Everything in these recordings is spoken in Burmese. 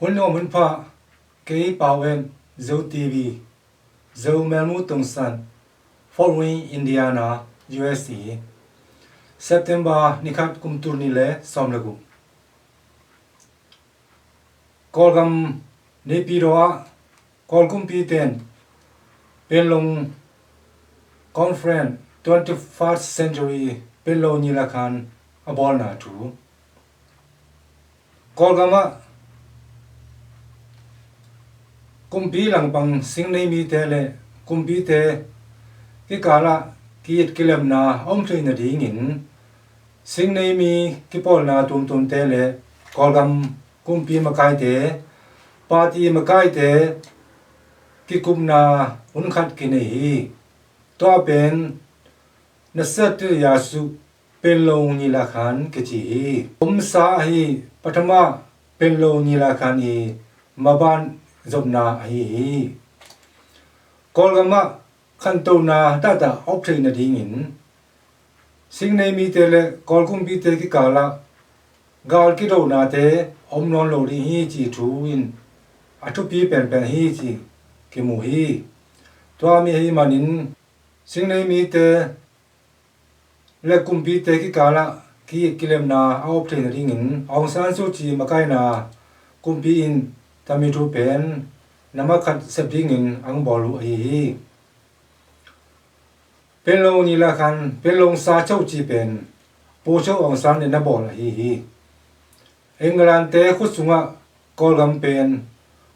Hun no mun pha ke pawen zo TV zo melmu tungsan Fort Wayne Indiana USA September nikhat kumtur ni le somlagu kolgam ne piroa kolkum pi ten pelong conference 21st century pelo nilakhan abol na tu kolgama kumpi lang pang singnei mi te le kumpi te ki kala kiit kilem na om thui na dingin singnei mi ki pol na tum te le kolgam kumpi makai te party makai te ki kumna un khat ki nei to pen na sat ya su pelong ni la khan ke chi sa hi pathama pelong ni la khan i maban zobna hi kolgama khanto na ta opthei na dingin singnei mi te le kolkum pi te ki kala gal ki ro na te om non lo ri hi chi thu in athu pi pen hi chi ki mu hi to mi hi manin singnei mi te le kumpi te ki kala ki kilem na opthei na dingin Aung San Suu Kyi makai na kumpi in tami thu pen namakhat sabdingin ang bolu hi pelong ni la khan pelong sa chau chi pen po chau Aung San ne na bol hi England te khusunga kolgam pen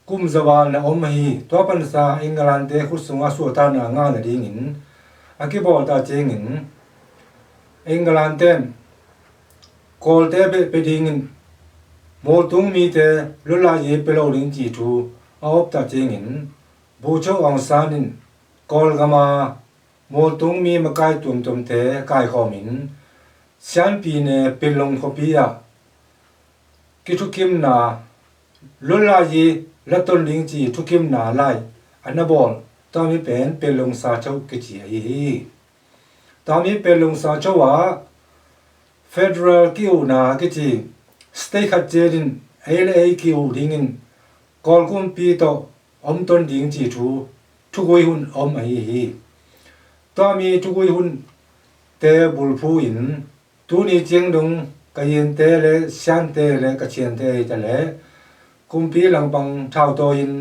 kum zawal na om hi to pan sa England te khusunga suata na nga na dingin akibol ta chengin England ten kol te be dingin mol tung mi te lula ye pelo ring chi thu aop ta chengin bu chau Aung San in kolgama mol tung mi makai tum te kai khomin sian pi ne pelong khopia kithukim na lula ye laton ling chi thukim na lai anabol tami pen pelong sa chau ke chi hi tami pelong sa chau wa federal ki na ke chi state khat jerin LA ki dingin kolkum pi to om ton ding chi thu goi hun om hi tami thu goi hun te bulphu in tu ni cheng dong kayen te le sian te le ka chen te ta le kumpi lang pang thao to in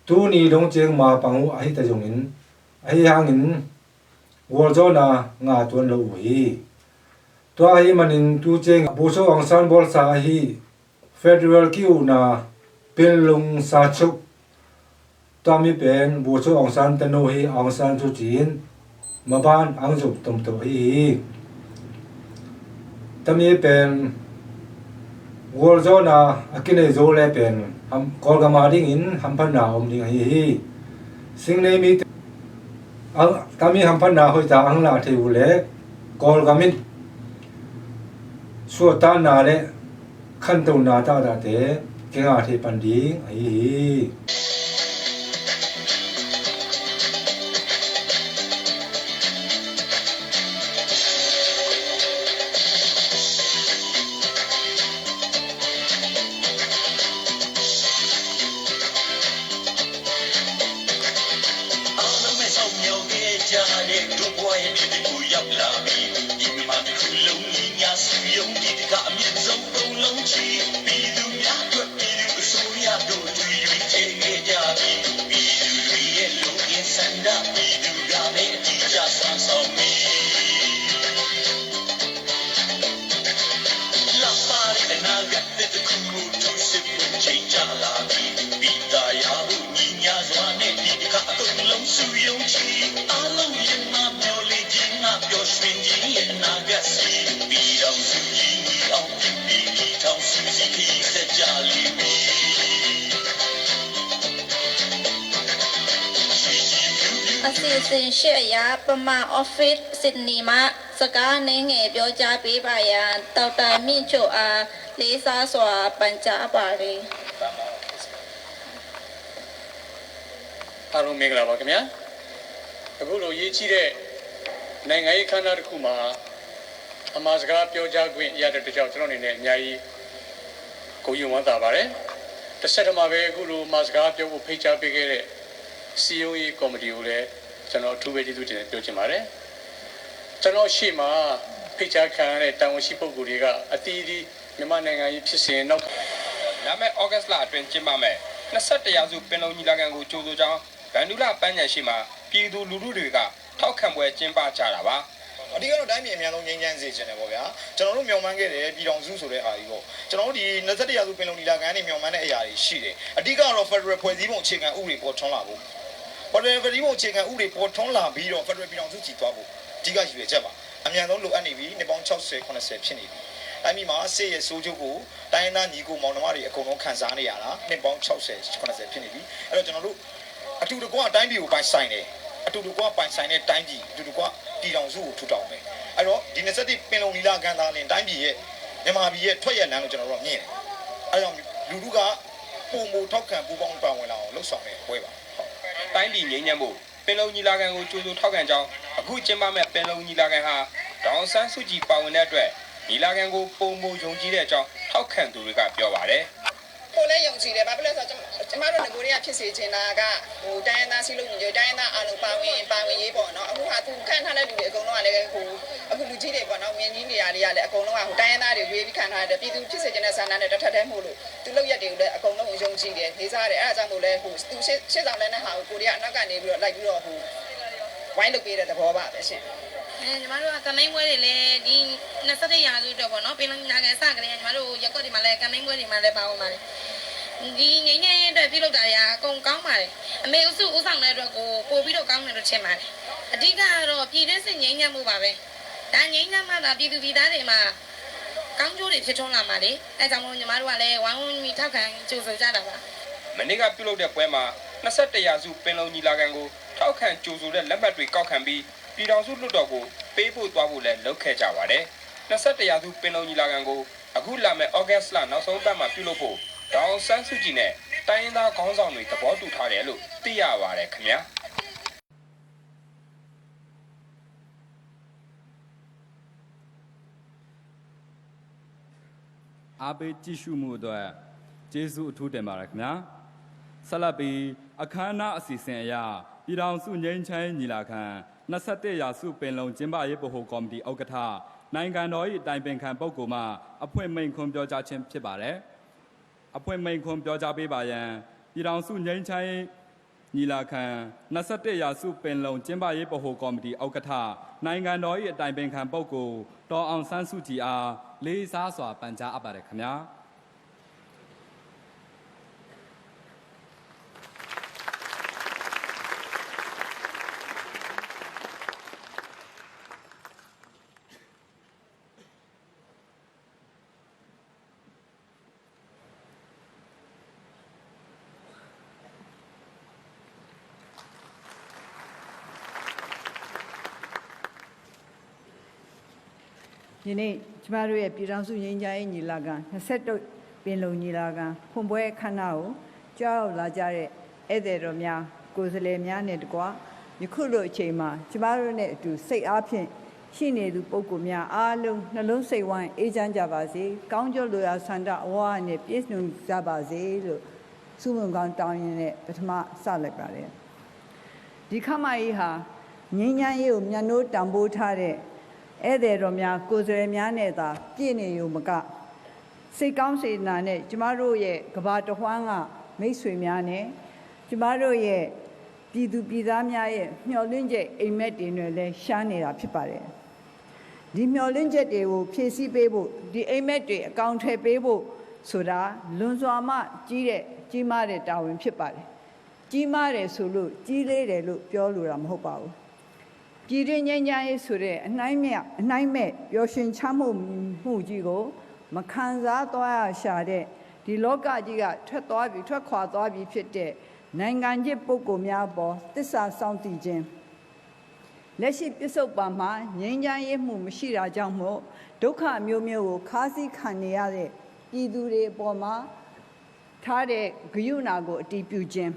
tu ni dong cheng ma pang u ai ta jong in ai hang in wol zo na nga tuan lo hi to ai manin tu cheng bu so Aung San bol sa hi federal ki u na pelong sa chuk tami pen bu so Aung San ta no hi Aung San Suu Kyi maban ang zum tum to hi tami pen wol zo na akine zo le pen ham kolgama ding in hampan na om ding hi singnei mi ang tami hampan na hoi ta ang la theu le kolgamin suata na le khanto na ta te kenga the pan ding hi Assistant Share Pama Office Sydney Ma Saka Ning Bioja Bibaya Tauta Micho A Lisa Swa Pancha Bari Aru Mingla ba kyaအခုလိုရေးကြီးတဲ့နိုင်ငံရေးခန္ဓာတစ်ခုမှာအမှားစကားပြောကြားခွင့်ရတဲ့တကြောင်ကျွန်တော်အနေနဲ့အများကြီးဂုဏ်ယူဝမ်းသာပါတယ် တစ်ဆက်တည်းမှာပဲအခုလိုမစကားပြောဖို့ဖိတ်ကြားပေးခဲ့တဲ့ COE ကော်မတီကိုလည်းကျွန်တော်အထူးပဲကျေးဇူးတင်ပြောချင်ပါတယ်ကျွန်တော်ရှေ့မှာဖိတ်ကြားခံရတဲ့တာဝန်ရှိပုဂ္ဂိုလ်တွေကအတီးတီးမြန်မာနိုင်ငံရေးဖြစ်စဉ်နောက်လာမယ့်ဩဂတ်လအတွင်းကျင်းပမယ်21ရာစုပင်လုံညီလာခံကိုကြိုးဆိုကြောင်းဗန်ဒူလာပန်းညံရှိမှာပြည်သူလူထုတွေကထောက်ခံပွဲကျင်းပကြတာပါအဓိကတော့တိုင်းပြည်အများဆုံးငြိမ်းချမ်းစေချင်တယ်ပေါ့ဗျာကျွန်တော်တို့မျှော်မှန်းခဲ့တယ်ပြည်တော်စုဆိုတဲ့အားကြီးပေါ့ကျွန်တော်တို့ဒီ21ရာစုပင်လုံညီလာခံနဲ့မျှော်မှန်းတဲ့အရာတွေရှိတယ်အဓိကတော့ Federal ဖွဲ့စည်းပုံအခြေခံဥပဒေပေါ်ထွန်းလာဖို့ Federal ဖွဲ့စည်းပုံအခြေခံဥပဒေပေါ်ထွန်းလာပြီးတော့ Federal ပြည်တော်စုကြည်သွားဖို့အဓိကရည်ရွယ်ချက်ပါအများဆုံးလိုအပ်နေပြီနှစ်ပေါင်း60 80ဖြစ်နေပြီတိုင်းပြည်မှာစစ်ရဲ့စိုးချုပ်ကိုတိုင်းရင်းသားညီကိုမောင်နှမတွေအကုန်လုံးခံစားနေရတာနှစ်ပေါင်း60 80ဖြစ်နေပြီအဲ့တော့ကျွန်တော်တို့အတူတကွတိုင်းပြည်ကိုပိုင်ဆိုင်တယ်အတူတကွပိုင်ဆိုင်တဲ့တိုင်းပြည်အတူတကွပြည်တော်စုကိုထူထောင်မယ်အဲ့တော့ဒီ21ပင်လုံနီလာခံသားလင်တိုင်းပြည်ရဲ့မြန်မာပြည်ရဲ့ထွက်ရလမ်းကိုကျွန်တော်တို့မြင်တယ်အဲ့တော့လူထုကပုံမထောက်ခံပူးပေါင်းပါဝင်လာအောင်လှုပ်ဆောင်နေပွဲပါတိုင်းပြည်ငြိမ်းချမ်းဖို့ပင်လုံညီလာခံကိုကြိုးဆိုထောက်ခံကြောင်းအခုကျင်းပမဲ့ပင်လုံညီလာခံဟာဒေါအောင်ဆန်းစုကြည်ပါဝင်တဲ့အတွက်ညီလာခံကိုပုံမယုံကြည်တဲ့အကြောင်းထောက်ခံသူတွေကပြောပါတယ်ကိုလည်းယုံကြည်တယ်ဘာဖြစ်လဲဆိုတော့ကျမတို့ငကိုတွေကဖြစ်စေချင်တာကဟိုတိုင်းရင်းသားစီးလို့ညီတိုင်းရင်းသားအားလုံးပါဝင်ရေးပေါ့နော်အခုဟာသူခန့်ထားတဲ့လူတွေအကုန်လုံးကလည်းဟိုအခုလူကြီးတွေပေါ့နော်ဝင်ကြီးနေရာတွေကလည်းအကုန်လုံးကဟိုတိုင်းရင်းသားတွေရွေးပြီးခန့်ထားတဲ့ပြည်သူဖြစ်စေချင်တဲ့ဆန္ဒနဲ့တစ်ထပ်တည်းမှုလို့သူလုပ်ရက်တွေကိုလည်းအကုန်လုံးယုံကြည်တယ်နေစားတယ်အဲအကြောင်းမို့လဲဟိုသူရှေ့ဆောင်တဲ့ဟာကိုကိုတွေကအနောက်ကနေပြီးတော့လိုက်ပြီးတော့ဟိုဝိုင်းလုပ်ပေးတဲ့သဘောပါပဲရှင်ညီမတို့ကကမိန်းပွဲတွေလည်းဒီ21ရာစုအတွက်ပေါ့နော်ပင်လုံညီလာခံစကြတယ်ညီမတို့ရက်ွက်တွေမှာလည်းကမိန်းပွဲတွေမှာလည်းပါဝင်ပါတယ်ဒီငိမ့်ငယ်အတွက်ပြုလုပ်တာတွေအကုန်ကောင်းပါတယ်အမေဥစုဥဆောင်တဲ့အတွက်ကိုပို့ပြီးတော့ကောင်းတယ်လို့ထင်ပါတယ်အဓိကကတော့ပြည်တွင်းစစ်ငိမ့်ညံ့မှုပါပဲဒါငိမ့်ညံ့မှသာပြည်သူပြည်သားတွေမှာကောင်းကျိုးတွေဖြစ်ထွန်းလာမှာလေအဲကြောင့်မို့ညီမတို့ကလည်းဝိုင်းဝန်းပြီးထောက်ခံကြိုဆိုကြတာပါမနေ့ကပြုလုပ်တဲ့ပွဲမှာ21ရာစုပင်လုံညီလာခံကိုထောက်ခံကြိုဆိုတဲ့လက်မှတ်တွေကောက်ခံပြီးပြည်တော်စုလွှတ်တော်ကိုပေးဖို့သွားဖို့လည်းလုပ်ခဲ့ကြပါတယ်21ရာစုပင်လုံညီလာခံကိုအခုလာမယ့်ဩဂတ်လနောက်ဆုံးပတ်မှာပြုလုပ်ဖို့ဒေါအောင်ဆန်းစုကြည်နဲ့တိုင်းရင်းသားခေါင်းဆောင်တွေသဘောတူထားတယ်လို့သိရပါတယ်ခင်ဗျာအားပေးကြည့်ရှုမှုအတွက်ကျေးဇူးအထူးတင်ပါတယ်ခင်ဗျာဆက်လက်ပြီးအခမ်းအနားအစီအစဉ်အရပြည်ထောင်စုငြိမ်းချမ်းရေးညီလာခံ21ရာစုပင်လုံကျင်းပရေးဗဟိုကော်မတီဥက္ကဋ္ဌနိုင်ငံတော်၏တိုင်ပင်ခံပုဂ္ဂိုလ်မှအဖွင့်မိန့်ခွန်းပြောကြားခြင်းဖြစ်ပါတယ်အဖွင့်မိန့်ခွန်းပြောကြားပေးပါရန်ပြည်ထောင်စုငြိမ်းချမ်းရေးညီလာခံ21ရာစုပင်လုံကျင်းပရေးဗဟိုကော်မတီဥက္ကဋ္ဌနိုင်ငံတော်၏တိုင်ပင်ခံပုဂ္ဂိုလ်ဒေါ်အောင်ဆန်းစုကြည်အားလေးစားစွာပန်ကြားအပ်ပါတယ်ခင်ဗျာဒီနေ့ကျမတို့ရဲ့ပြည်ထောင်စုငြိမ်းချမ်းရေးညီလာခံ21ပင်လုံညီလာခံဖွင့်ပွဲအခမ်းအနားကိုကြောက်လာကြတဲ့ဧည့်သည်တော်များကိုယ်စားလှယ်များနဲ့တကွယခုလိုအချိန်မှာကျမတို့နဲ့အတူစိတ်အားဖြင့်ရှိနေသူပုဂ္ဂိုလ်များအားလုံးနှလုံးစိတ်ဝမ်းအေးချမ်းကြပါစေကောင်းကျိုးလိုရာဆန္ဒအဝါနဲ့ပြည့်စုံကြပါစေလို့ဆုမွန်ကောင်းတောင်းရင်လည်းပထမစလိုက်ပါတယ်ဒီခမကြီးဟာငြိမ်းချမ်းရေးကိုမျက်နှိုးတံပိုးထားတဲ့ဧည့်သည်တော်များကိုယ်စားလှယ်များနဲ့သာပြည့်နေရုံမကစိတ်ကောင်းစေနာနဲ့ကျမတို့ရဲ့ကဘာတဝမ်းကမိတ်ဆွေများနဲ့ကျမတို့ရဲ့ပြည်သူပြည်သားများရဲ့မျှော်လင့်ချက်အိမ်မက်တွေနဲ့လည်းရှားနေတာဖြစ်ပါတယ်ဒီမျှော်လင့်ချက်တွေကိုဖြည့်ဆည်းပေးဖို့ဒီအိမ်မက်တွေအကောင့်ထည့်ပေးဖို့ဆိုတာလွန်စွာမှကြီးမားတဲ့တာဝန်ဖြစ်ပါတယ်ကြီးမားတယ်ဆိုလို့ကြီးလေးတယ်လို့ပြောလိုတာမဟုတ်ပါဘူးပြည်တွင်းငြိမ်းချမ်းရေးဆိုတဲ့အနှိုင်းမဲ့ပျော်ရွှင်ချမ်းမှုကြီးကိုမခံစားသွားရရှာတဲ့ဒီလောကကြီးကထွက်ခွာသွားပြီဖြစ်တဲ့နိုင်ငံကြီးပုဂ္ဂိုလ်များပေါ်သစ္စာစောင့်တည်ခြင်းလက်ရှိပြစ္ဆုတ်ပံမှာငြိမ်းချမ်းရေးမှုမရှိတာကြောင့်မို့ဒုက္ခမျိုးမျိုးကိုခါးစည်းခံနေရတဲ့ပြည်သူတွေအပေါ်မှာထားတဲ့ဂရုဏာကိုအတည်ပြုခြင်း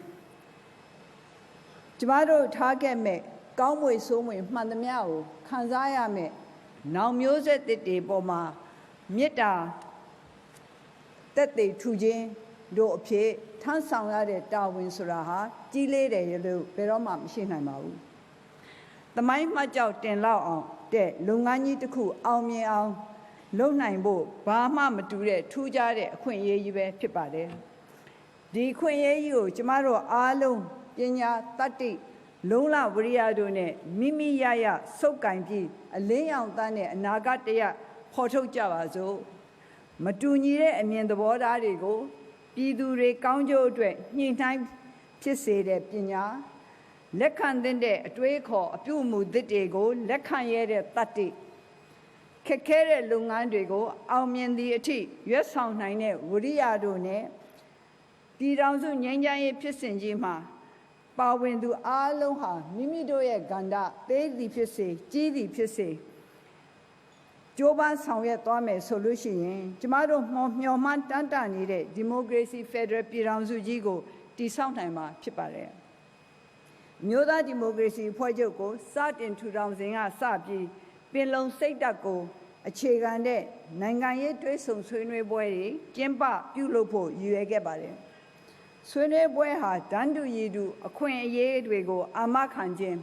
ကျမတို့ထားခဲ့မဲ့ကောင်းမွေဆိုးမွေမှန်သမျှကိုခံစားရမယ်။နောင်မျိုးဆက်တွေပေါ်မှာမေတ္တာတက်သေးထူခြင်း တို့အဖြစ်ထမ်းဆောင်ရတဲ့တာဝန်ဆိုတာဟာကြီးလေးတယ်လို့ဘယ်တော့မှမရှိနိုင်ပါဘူး။သမိုင်းမှတ်ကြောက်တင်လောက်အောင်တဲ့လုပ်ငန်းကြီးတစ်ခုအောင်မြင်အောင်လုပ်နိုင်ဖို့ဘာမှမတူတဲ့ထူးခြားတဲ့အခွင့်အရေးကြီးပဲဖြစ်ပါတယ်။ဒီအခွင့်အရေးကြီးကိုကျမတို့အားလုံးပညာတတ်တိလုံလဝရိယတို့နဲ့မိမိရရစုပ်ကင်ပြီးအလင်းရောင်သားနဲ့အနာဂတ်တရဖော်ထုတ်ကြပါစို့မတူညီတဲ့အမြင်သဘောထားတွေကိုပြည်သူတွေကောင်းကျိုးအတွက်ညှိနှိုင်းဖြစ်စေတဲ့ပညာလက်ခံတဲ့အတွေးခေါ်အပြုအမူသစ်တွေကိုလက်ခံရတဲ့တတ်တိခက်ခဲတဲ့လုပ်ငန်းတွေကိုအောင်မြင်သည့်အထိရွက်ဆောင်နိုင်တဲ့ဝရိယတို့နဲ့ပြည်ထောင်စုငြိမ်းချမ်းရေးဖြစ်စဉ်ကြီးမှာပါဝင်သူအားလုံးဟာမိမိတို့ရဲ့ကဏ္ဍသေးသည်ဖြစ်စေကြီးသည်ဖြစ်စေကြိုးပမ်းဆောင်ရွက်သွားမယ်ဆိုလို့ရှိရင်ကျမတို့မျှော်မှန်းတမ်းတနေတဲ့ဒီမိုကရေစီဖက်ဒရယ်ပြည်ထောင်စုကြီးကိုတည်ဆောက်နိုင်မှာဖြစ်ပါတယ်။မြို့သားဒီမိုကရေစီအဖွဲ့ချုပ်ကိုစတင်ထူထောင်စဉ်ကစပြီးပင်လုံစိတ်ဓာတ်ကိုအခြေခံတဲ့နိုင်ငံရေးတွဲဆုံဆွေးနွေးပွဲတွေကျင်းပပြုလုပ်ဖို့ရည်ရွယ်ခဲ့ပါတယ်။ဆွေးနွေးပွဲဟာတန်းတူရည်တူအခွင့်အရေးတွေကိုအာမခံခြင်း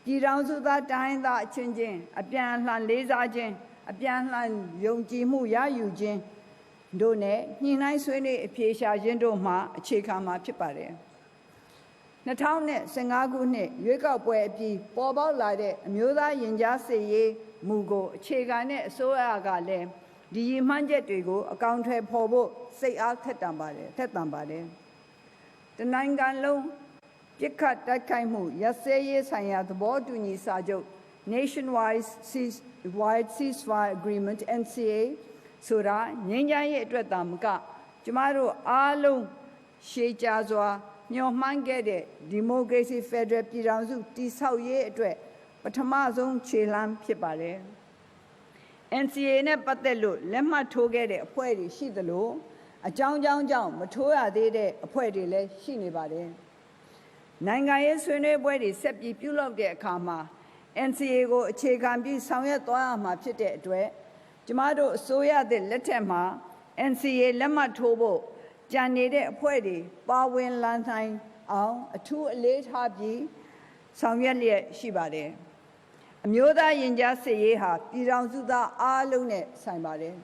ပြည်ထောင်စုသားတိုင်းသားအချင်းချင်းအပြန်အလှန်လေးစားခြင်းအပြန်အလှန်ယုံကြည်မှုရယူခြင်းတို့နဲ့ညှိနှိုင်းဆွေးနွေးအပြေရှားခြင်းတို့မှာအခြေခံမှာဖြစ်ပါတယ်။2015ခုနှစ်ရွေးကောက်ပွဲအပြီးပေါ်ပေါက်လာတဲ့အမျိုးသားရင်ကြားစေ့ရေးမူကိုအခြေခံတဲ့အစိုးရကလည်းဒီရည်မှန်းချက်တွေကိုအကောင့်ထဲပေါ်ဖို့စိတ်အားထက်သန်ပါတယ်။တနိုင်ငံလုံးပြစ်ခတ်တိုက်ခိုက်မှုရပ်စဲရေးဆိုင်ရာသဘောတူညီစာချုပ် Nationwide Ceasefire Agreement NCA ဆိုတာငြိမ်းချမ်းရေးအတွက်သာမကကျမတို့အားလုံးရှေးကြစွာမျှော်မှန်းခဲ့တဲ့ဒီမိုကရေစီဖက်ဒရယ်ပြည်ထောင်စုတည်ဆောက်ရေးအတွက်ပထမဆုံးခြေလှမ်းဖြစ်ပါတယ်။ NCA နဲ့ပတ်သက်လို့လက်မှတ်ထိုးခဲ့တဲ့အဖွဲ့တွေရှိသလိုအကြောင်းကြောင့်မထိုးရသေးတဲ့အဖွဲ့တွေလည်းရှိနေပါတယ်။နိုင်ငံရေးဆွေးနွေးပွဲတွေဆက်ပြီးပြုလုပ်တဲ့အခါမှာ NCA ကိုအခြေခံပြီးဆောင်ရွက်သွားရမှာဖြစ်တဲ့အတွက်ကျမတို့အစိုးရသစ်လက်ထက်မှာ NCA လက်မှတ်ထိုးဖို့ကြံနေတဲ့အဖွဲ့တွေပါဝင်လာနိုင်အောင်အထူးအလေးထားပြီးဆောင်ရွက်လျက်ရှိပါတယ်။အမျိုးသားရင်ကြားစေ့ရေးဟာပြည်ထောင်စုသားအားလုံးနဲ့ဆိုင်ပါတယ်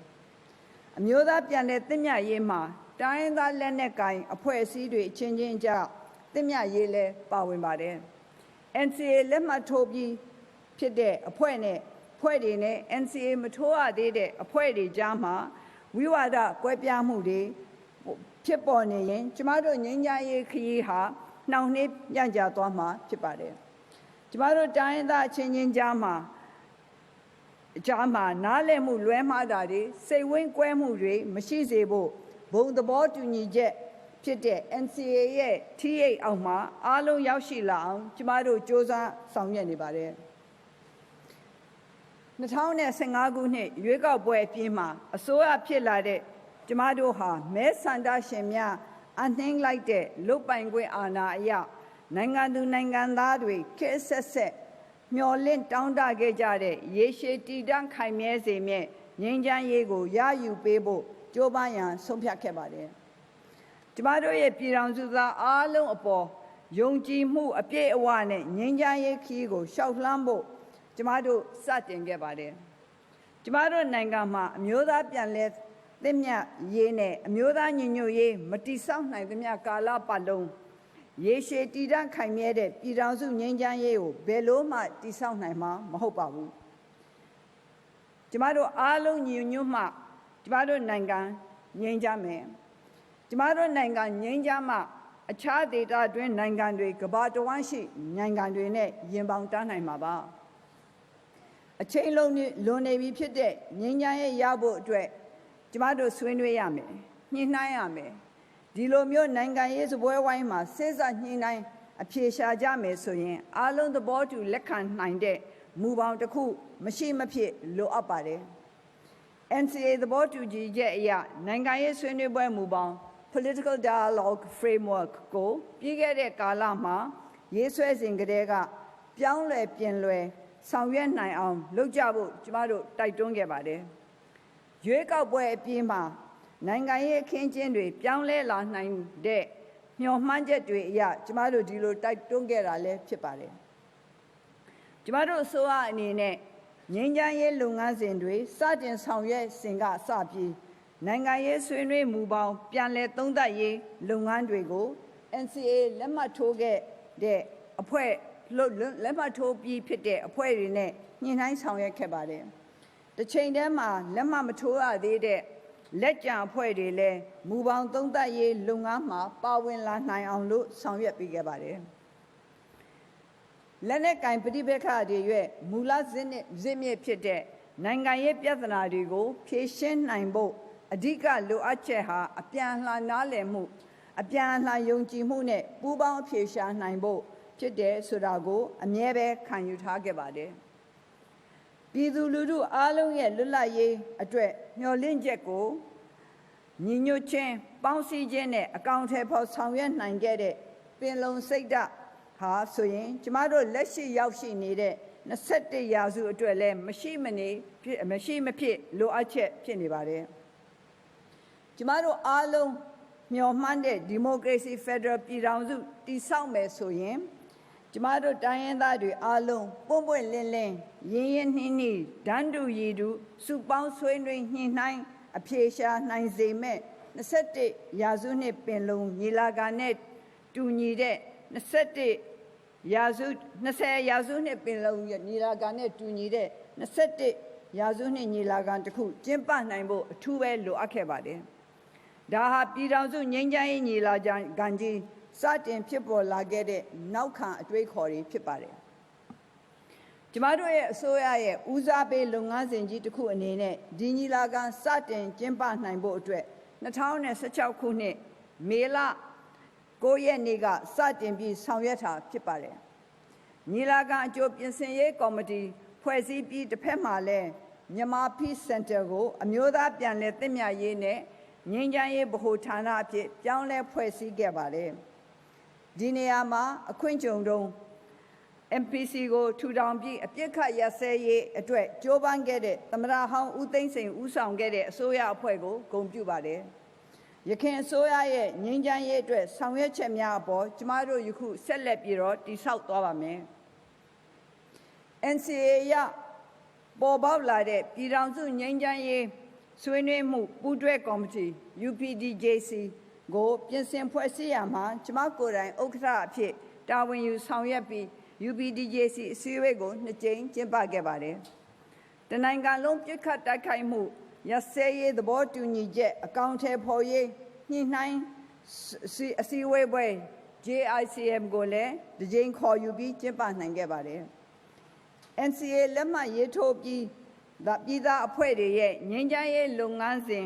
။အမျိုးသားပြန်လည်သင့်မြတ်ရေးမှာတိုင်းရင်းသားလက်နက်ကိုင်အဖွဲ့အစည်းတွေအချင်းချင်းကြားသင့်မြတ်ရေးလည်းပါဝင်ပါတယ်။ NCA လက်မှတ်ထိုးပြီးဖြစ်တဲ့အဖွဲ့တွေနဲ့ NCA မထိုးရသေးတဲ့အဖွဲ့တွေကြားမှာဝိဝါဒကွဲပြားမှုတွေဖြစ်ပေါ်နေရင်ကျမတို့ငြိမ်းချမ်းရေးခရီးဟာနှောင့်နှေးပြန့်ကျသွားမှာဖြစ်ပါတယ်။ကျမတို့တိုင်းရင်းသားအချင်းချင်းကြားမှာနားလည်မှုလွဲမှားတာတွေစိတ်ဝင်းကွဲမှုတွေမရှိစေဖို့ဘုံသဘောတူညီချက်ဖြစ်တဲ့ NCA ရဲ့ထိရိပ်အောက်မှာအားလုံးရောက်ရှိလာအောင်ကျမတို့စ조사ဆောင်ရွက်နေပါတယ်။2015ခုနှစ်ရွေးကောက်ပွဲအပြီးမှာအစိုးရဖြစ်လာတဲ့ကျမတို့ဟာမဲဆန္ဒရှင်များအနှင်းလိုက်တဲ့လုတ်ပိုင်ခွင့်အာဏာအရနိုင်ငံသူနိုင်ငံသားတွေခေတ်ဆက်မျှော်လင့်တောင်းတခဲ့ကြတဲ့ရေရှည်တည်တံ့ခိုင်မြဲစေမြဲငြိမ်းချမ်းရေးကိုရယူပေးဖို့ကြိုးပမ်းရန်ဆုံးဖြတ်ခဲ့ပါတယ်။ကျမတို့ရဲ့ပြည်ထောင်စုသားအားလုံးအပေါ်ယုံကြည်မှုအပြည့်အဝနဲ့ငြိမ်းချမ်းရေးခရီးကိုရှောက်လှမ်းဖို့ကျမတို့စတင်ခဲ့ပါတယ်။ကျမတို့နိုင်ငံမှာအမျိုးသားပြန်လည်သင့်မြတ်ရေးနဲ့အမျိုးသားညီညွတ်ရေးမတည်ဆောက်နိုင်သမျှကာလပတ်လုံးရေရှည်တည်တံ့ခိုင်မြဲတဲ့ပြည်ထောင်စုငြိမ်းချမ်းရေးကိုဘယ်လို့မှတည်ဆောက်နိုင်မှာမဟုတ်ပါဘူး။ကျမတို့အားလုံးညီညွတ်မှကျမတို့နိုင်ငံငြိမ်းချမ်းမယ်။ကျမတို့နိုင်ငံငြိမ်းချမ်းမှအခြားဒေသတွင်းနိုင်ငံတွေကမ္ဘာတဝန်းရှိနိုင်ငံတွေနဲ့ရင်ပေါင်တန်းနိုင်မှာပါ။အချိန်လုံးလွန်နေပြီဖြစ်တဲ့ငြိမ်းချမ်းရေးရဖို့အတွက်ကျမတို့ဆွေးနွေးရမယ်ညှိနှိုင်းရမယ်ဒီလိုမျိုးနိုင်ငံရေးစပွဲဝိုင်းမှာစိစညှိနှိုင်းအဖြေရှာကြမယ်ဆိုရင်အားလုံးသဘောတူလက်ခံနိုင်တဲ့မူပေါင်းတစ်ခုမရှိမဖြစ်လိုအပ်ပါတယ် NCA သဘောတူညီချက်အရနိုင်ငံရေးဆွေးနွေးပွဲမူပေါင်း Political Dialogue Framework ကိုပြီးခဲ့တဲ့ကာလမှာရေးဆွဲစဉ်ကတည်းကပြောင်းလဲပြင်လွယ်ဆောင်ရွက်နိုင်အောင်လုပ်ကြဖို့ကျမတို့တိုက်တွန်းခဲ့ပါတယ်ရွေးကောက်ပွဲအပြီးမှာ နိုင်ငံရေးအခင်းကျင်းတွေပြောင်းလဲလာနိုင်တဲ့မျှော်မှန်းချက်တွေအရကျမတို့ဒီလိုတိုက်တွန်းခဲ့တာလည်းဖြစ်ပါတယ်ကျမတို့အစိုးရအနေနဲ့ငြိမ်းချမ်းရေးလုပ်ငန်းစဉ်တွေစတင်ဆောင်ရွက်စဉ်ကစပြီးနိုင်ငံရေးဆွေးနွေးမှုပေါင်းပြန်လည်သုံးသပ်ရေးလုပ်ငန်းတွေကို NCA လက်မှတ်ထိုးခဲ့တဲ့အဖွဲ့လက်မှတ်ထိုးပြီးဖြစ်တဲ့အဖွဲ့တွေနဲ့ညှိနှိုင်းဆောင်ရွက်ခဲ့ပါတယ်။တစ်ချိန်တည်းမှာလက်မှတ်မထိုးရသေးတဲ့လက်ကျန်အဖွဲ့တွေလည်းမူပေါင်းသုံးသပ်ရေးလုပ်ငန်းမှာပါဝင်လာနိုင်အောင်လို့ဆောင်ရွက်ပေးခဲ့ပါတယ်။လက်နက်ကင်ပဋိပက္ခတွေရဲ့မူလဇစ်မြစ်ဖြစ်တဲ့နိုင်ငံရေးပြဿနာတွေကိုဖြေရှင်းနိုင်ဖို့အဓိကလိုအပ်ချက်ဟာအပြန်အလှန်နားလည်မှုအပြန်အလှန်ယုံကြည်မှုနဲ့ပူးပေါင်းဖြေရှာနိုင်ဖို့ဖြစ်တယ်ဆိုတာကိုအမြဲပဲခံယူထားခဲ့ပါတယ်။ပြည်သူလူထုအားလုံးရဲ့လွတ်လပ်ရေးအတွက်မျှော်လင့်ချက်ကိုညီညွတ်ခြင်းပေါင်းစည်းခြင်းနဲ့အကောင့်ထဲပေါ်ဆောင်ရွက်နိုင်ခဲ့တဲ့ပင်လုံစိတ်ဓာတ်ဟာဆိုရင်ကျမတို့လက်ရှိရောက်ရှိနေတဲ့21ရာစုအတွက်လည်းမရှိမဖြစ်လိုအပ်ချက်ဖြစ်နေပါတယ်ကျမတို့အားလုံးမျှော်မှန်းတဲ့ဒီမိုကရေစီဖက်ဒရယ်ပြည်ထောင်စုတည်ဆောက်မယ်ဆိုရင်ကျမတို့တိုင်းရင်းသားတွေအားလုံးပွင့်ပွင့်လင်းလင်းရင်းရင်းနှီးနှီးဒန်းတူရည်တူစုပေါင်းဆွေးနွေးညှိနှိုင်းအဖြေရှာနိုင်စေမဲ့21ရာစုနှစ်ပင်လုံညီလာခံနဲ့တူညီတဲ့20ရာစုနှစ်ပင်လုံညီလာခံနဲ့တူညီတဲ့21ရာစုနှစ်ညီလာခံတစ်ခုကျင်းပနိုင်ဖို့အထူးပဲလိုအပ်ခဲ့ပါတယ်။ဒါဟာပြည်ထောင်စုငြိမ်းချမ်းရေးညီလာခံကြီးစတင်ဖြစ်ပေါ်လာခဲ့တဲ့နောက်ခံအတွေးခေါ်တွေဖြစ်ပါတယ်။ကျမတို့ရဲ့အစိုးရရဲ့ဦးစားပေးလုပ်ငန်းစဉ်ကြီးတစ်ခုအနေနဲ့ဒီညီလာခံစတင်ကျင်းပနိုင်ဖို့အတွက်2016ခုနှစ်မေလ9ရက်နေ့ကစတင်ပြီးဆောင်ရွက်တာဖြစ်ပါတယ်။ညီလာခံအကျိုးပြင်ဆင်ရေးကော်မတီဖွဲ့စည်းပြီးတစ်ဖက်မှာလည်းမြန်မာ Peace Center ကိုအမျိုးသားပြန်လည်သင့်မြတ်ရေးနဲ့ငြိမ်းချမ်းရေးဗဟိုဌာနအဖြစ်ပြောင်းလဲဖွဲ့စည်းခဲ့ပါတယ်။ဒီနေရာမှာအခွင့်အရေးတုံး MPC ကိုထူထောင်ပြီးအပြစ်ခတ်ရစဲရေးအတွက်ကြိုးပမ်းခဲ့တဲ့သမ္မတဟောင်းဦးသိန်းစိန်ဦးဆောင်ခဲ့တဲ့အစိုးရအဖွဲ့ကိုဂုဏ်ပြုပါတယ်။ယခင်အစိုးရရဲ့ငြိမ်းချမ်းရေးအတွက်ဆောင်ရွက်ချက်များအပေါ်ကျမတို့ယခုဆက်လက်ပြီးတော့တည်ဆောက်သွားပါမယ်။ NCA ရပေါ်ပေါက်လာတဲ့ပြည်ထောင်စုငြိမ်းချမ်းရေးဆွေးနွေးမှုပူးတွဲကော်မတီ UPDJC ကိုပြင်ဆင်ဖွဲ့စည်းရမှာကျမကိုယ်တိုင်ဥက္ကဋ္ဌအဖြစ်တာဝန်ယူဆောင်ရွက်ပြီး UPDJC အစည်းအဝေးကို2ကြိမ်ကျင်းပခဲ့ပါတယ်။တနိုင်ငံလုံးပြစ်ခတ်တိုက်ခိုက်မှုရစဲရေးသဘောတူညီချက်အကောင့်ထဲပေါ်ရေးညှိနှိုင်းအစည်းအဝေးပွဲ JICM ကိုလည်း2ကြိမ်ခေါ်ယူပြီးကျင်းပနိုင်ခဲ့ပါတယ်။ NCA လက်မှတ်ရေးထိုးပြီးပြည်သားအဖွဲ့တွေရဲ့ငြိမ်းချမ်းရေးလုပ်ငန်းစဉ်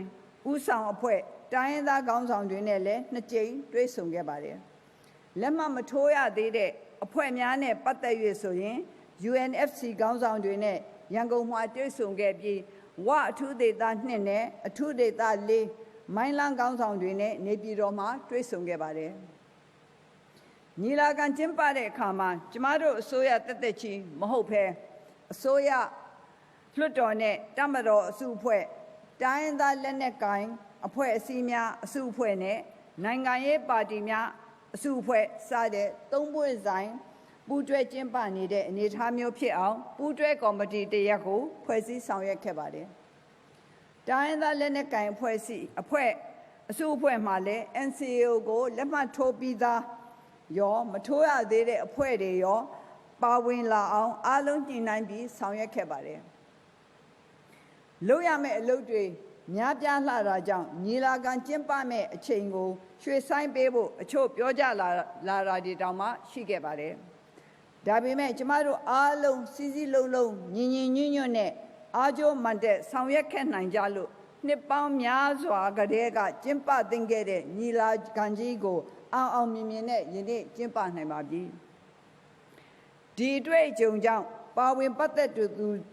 ဦးဆောင်အဖွဲ့တိုင်းရင်းသားခေါင်းဆောင်တွေနဲ့လည်း2ကြိမ်တွေ့ဆုံခဲ့ပါတယ်။လက်မှတ်မထိုးရသေးတဲ့အဖွဲ့များနဲ့ပတ်သက်၍ဆိုရင် UNFC ခေါင်းဆောင်တွေနဲ့ရန်ကုန်မှာတွေ့ဆုံခဲ့ပြီးဝအထူးဒေသ2နဲ့အထူးဒေသ4မိုင်းလန်းခေါင်းဆောင်တွေနဲ့နေပြည်တော်မှာတွေ့ဆုံခဲ့ပါတယ်။ညီလာခံကျင်းပတဲ့အခါမှာကျမတို့အစိုးရတက်တက်ချင်းမဟုတ်ဘဲအစိုးရလွှတ်တော်နဲ့တပ်မတော်အစုအဖွဲ့တိုင်းရင်းသားလက်နက်ကိုင်အဖွဲ့အစည်းများအစုအဖွဲ့နဲ့နိုင်ငံရေးပါတီများအစုအဖွဲ့စတဲ့3ဖွဲ့ဆိုင်ပူးတွဲကျင်းပနေတဲ့အနေအထားမျိုးဖြစ်အောင်ပူးတွဲကော်မတီတရက်ကိုဖွဲ့စည်းဆောင်ရွက်ခဲ့ပါတယ်။တိုင်းရင်းသားလက်နက်ကိုင်အဖွဲ့အစုအဖွဲ့မှာလည်း NCA ကိုလက်မှတ်ထိုးပြီးသားရောမထိုးရသေးတဲ့အဖွဲ့တွေရောပါဝင်လာအောင်အားလုံးညှိနှိုင်းပြီးဆောင်ရွက်ခဲ့ပါတယ်။လုပ်ရမယ့်အလုပ်တွေများပြားလှတာကြောင့်ညီလာခံကျင်းပမဲ့အချိန်ကိုရွှေ့ဆိုင်းပေးဖို့အချို့ပြောကြလာတာတွေတောင်မှရှိခဲ့ပါတယ်။ဒါပေမဲ့ကျမတို့အားလုံးစီစီလုံးလုံးညီညီညွတ်ညွတ်နဲ့အားကြိုးမှန်တဲ့ဆောင်ရွက်ခဲ့နိုင်ကြလို့နှစ်ပေါင်းများစွာကတည်းကကျင်းပသင့်ခဲ့တဲ့ညီလာခံကြီးကိုအောင်မြင်မြင်နဲ့ယနေ့ကျင်းပနိုင်ပါပြီ။ဒီတွေ့အကြုံကြောင့်ပါဝင်ပတ်သက်သူ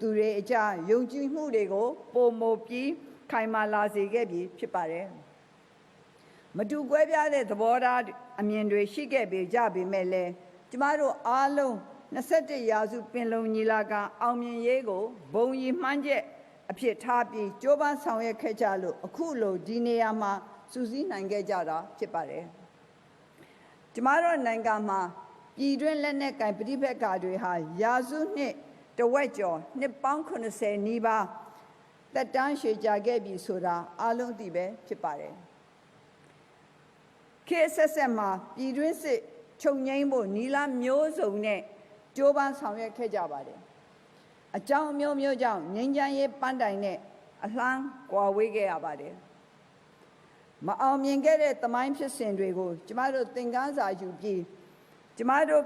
တွေအကြားယုံကြည်မှုတွေကိုပုံမပြီးခိုင်မာလာစေခဲ့ပြီဖြစ်ပါတယ်။မတူကွဲပြားတဲ့သဘောထားအမြင်တွေရှိခဲ့ကြပေမဲ့လည်းကျမတို့အားလုံး21ရာစုပင်လုံညီလာခံအောင်မြင်ရေးကိုဘုံရည်မှန်းချက် အဖြစ်ထားပြီးကြိုးပမ်းဆောင်ရွက်ခဲ့ကြလို့အခုလိုဒီနေရာမှာစူးစီးနိုင်ခဲ့ကြတာဖြစ်ပါတယ်ကျမတို့နိုင်ငံမှာပြည်တွင်းလက်နက်ကင်ပဋိပက္ခတွေဟာရာစုနှစ်တဝက်ကျော်နှစ်ပေါင်း80နီးပါးသက်တမ်းရှည်ကြာခဲ့ပြီဆိုတာအားလုံးသိပဲဖြစ်ပါတယ်ခေတ်ဆက်ဆက်မှာပြည်တွင်းစစ်ချုပ်ငြိမ်းဖို့နီလာမျိုးစုံနဲ့ကြိုးပမ်းဆောင်ရွက်ခဲ့ကြပါတယ်အကြောင်းမျိုးမျိုးကြောင့်ငြိမ်းချမ်းရေးပန်းတိုင်နဲ့အလှမ်းကွာဝေးခဲ့ရပါတယ်မအောင်မြင်ခဲ့တဲ့သမိုင်းဖြစ်စဉ်တွေကိုကျမတို့သင်ခန်းစာယူပြီးကျမတို့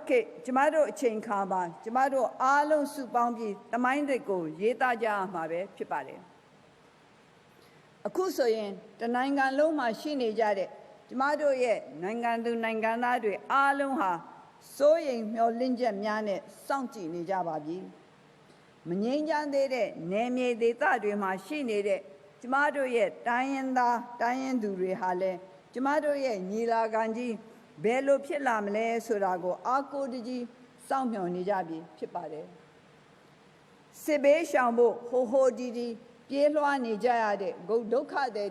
အချိန်ခါမှာကျမတို့အားလုံးစုပေါင်းပြီးသမိုင်းတွေကိုရေးသားကြရမှာပဲဖြစ်ပါတယ်အခုဆိုရင်တနိုင်ငံလုံးမှာရှိနေကြတဲ့ကျမတို့ရဲ့နိုင်ငံသူနိုင်ငံသားတွေအားလုံးဟာစိုးရိမ်မျှော်လင့်ချက်များနဲ့စောင့်ကြည့်နေကြပါပြီမငြိမ်းချမ်းသေးတဲ့နယ်မြေဒေသတွေမှာရှိနေတဲ့ကျမတို့ရဲ့တိုင်းရင်းသားတိုင်းရင်းသူတွေဟာလည်းကျမတို့ရဲ့ညီလာခံကြီးဘယ်လိုဖြစ်လာမလဲဆိုတာကိုအားကိုးတကြီးစောင့်မျှော်နေကြပြီဖြစ်ပါတယ်စစ်ဘေးရှောင်ဖို့ဟိုဒီပြေးလွှားနေကြရတဲ့ဒုက္ခတွေ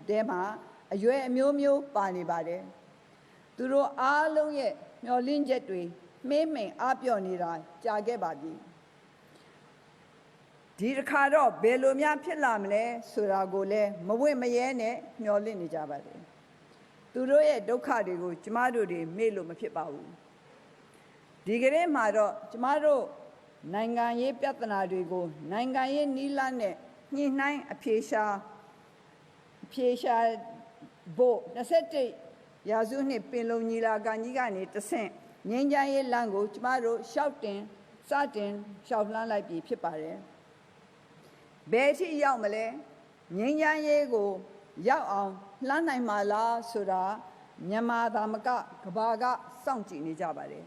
ထဲမှာအရွယ်အမျိုးမျိုးပါနေပါတယ်သူတို့အားလုံးရဲ့မျှော်လင့်ချက်တွေမှေးမှိန်အားပြော့နေတာကြာခဲ့ပါပြီဒီတစ်ခါတော့ဘယ်လိုများဖြစ်လာမလဲဆိုတာကိုလည်းမဝင့်မရဲနဲ့မျှော်လင့်နေကြပါတယ်သူတို့ရဲ့ဒုက္ခတွေကိုကျမတို့တွေမေ့လို့မဖြစ်ပါဘူးဒီကနေ့မှာတော့ကျမတို့နိုင်ငံရေးပြဿနာတွေကိုနိုင်ငံရေးနည်းလမ်းနဲ့ညှိနှိုင်းအဖြေရှာဖို့21ရာစုနှစ်ပင်လုံညီလာခံကြီးကနေတဆင့်ငြိမ်းချမ်းရေးလမ်းကိုကျမတို့စတင်လျှောက်လှမ်းလိုက်ပြီဖြစ်ပါတယ်ဘယ်အထိရောက်မလဲငြိမ်းချမ်းရေးကိုရောက်အောင်လှမ်းနိုင်မှာလားဆိုတာမြန်မာသာမကကမ္ဘာကစောင့်ကြည့်နေကြပါတယ်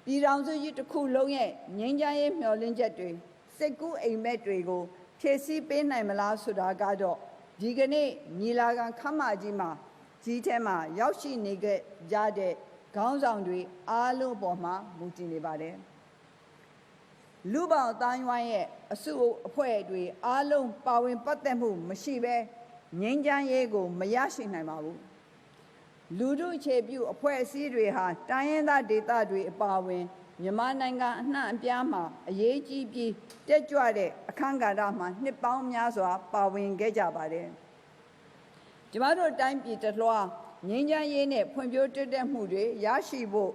ပြည်ထောင်စုကြီးတစ်ခုလုံးရဲ့ငြိမ်းချမ်းရေးမျှော်လင့်ချက်တွေစိတ်ကူးအိမ်မက်တွေကိုဖြည့်ဆည်းပေးနိုင်မလားဆိုတာကတော့ဒီကနေ့ညီလာခံခမ်းမကြီးမှာကြီးထဲမှာရောက်ရှိနေကြတဲ့ခေါင်းဆောင်တွေအားလုံးပေါ်မှာမူတည်နေပါတယ်လူပေါင်းတိုင်းဝိုင်းရဲ့အစုအဖွဲ့တွေအားလုံးပါဝင်ပတ်သက်မှုမရှိဘဲငြိမ်းချမ်းရေးကိုမရရှိနိုင်ပါဘူးလူထုခြေပြုအဖွဲ့အစည်းတွေဟာတိုင်းရင်းသားဒေသတွေအပါအဝင်မြန်မာနိုင်ငံအနှံ့အပြားမှာအရေးကြီးပြီးတက်ကြွတဲ့အခမ်းကဏ္ဍမှာနှစ်ပေါင်းများစွာပါဝင်ခဲ့ကြပါတယ်ကျမတို့တိုင်းပြည်တစ်လွှားငြိမ်းချမ်းရေးနဲ့ဖွံ့ဖြိုးတိုးတက်မှုတွေရရှိဖို့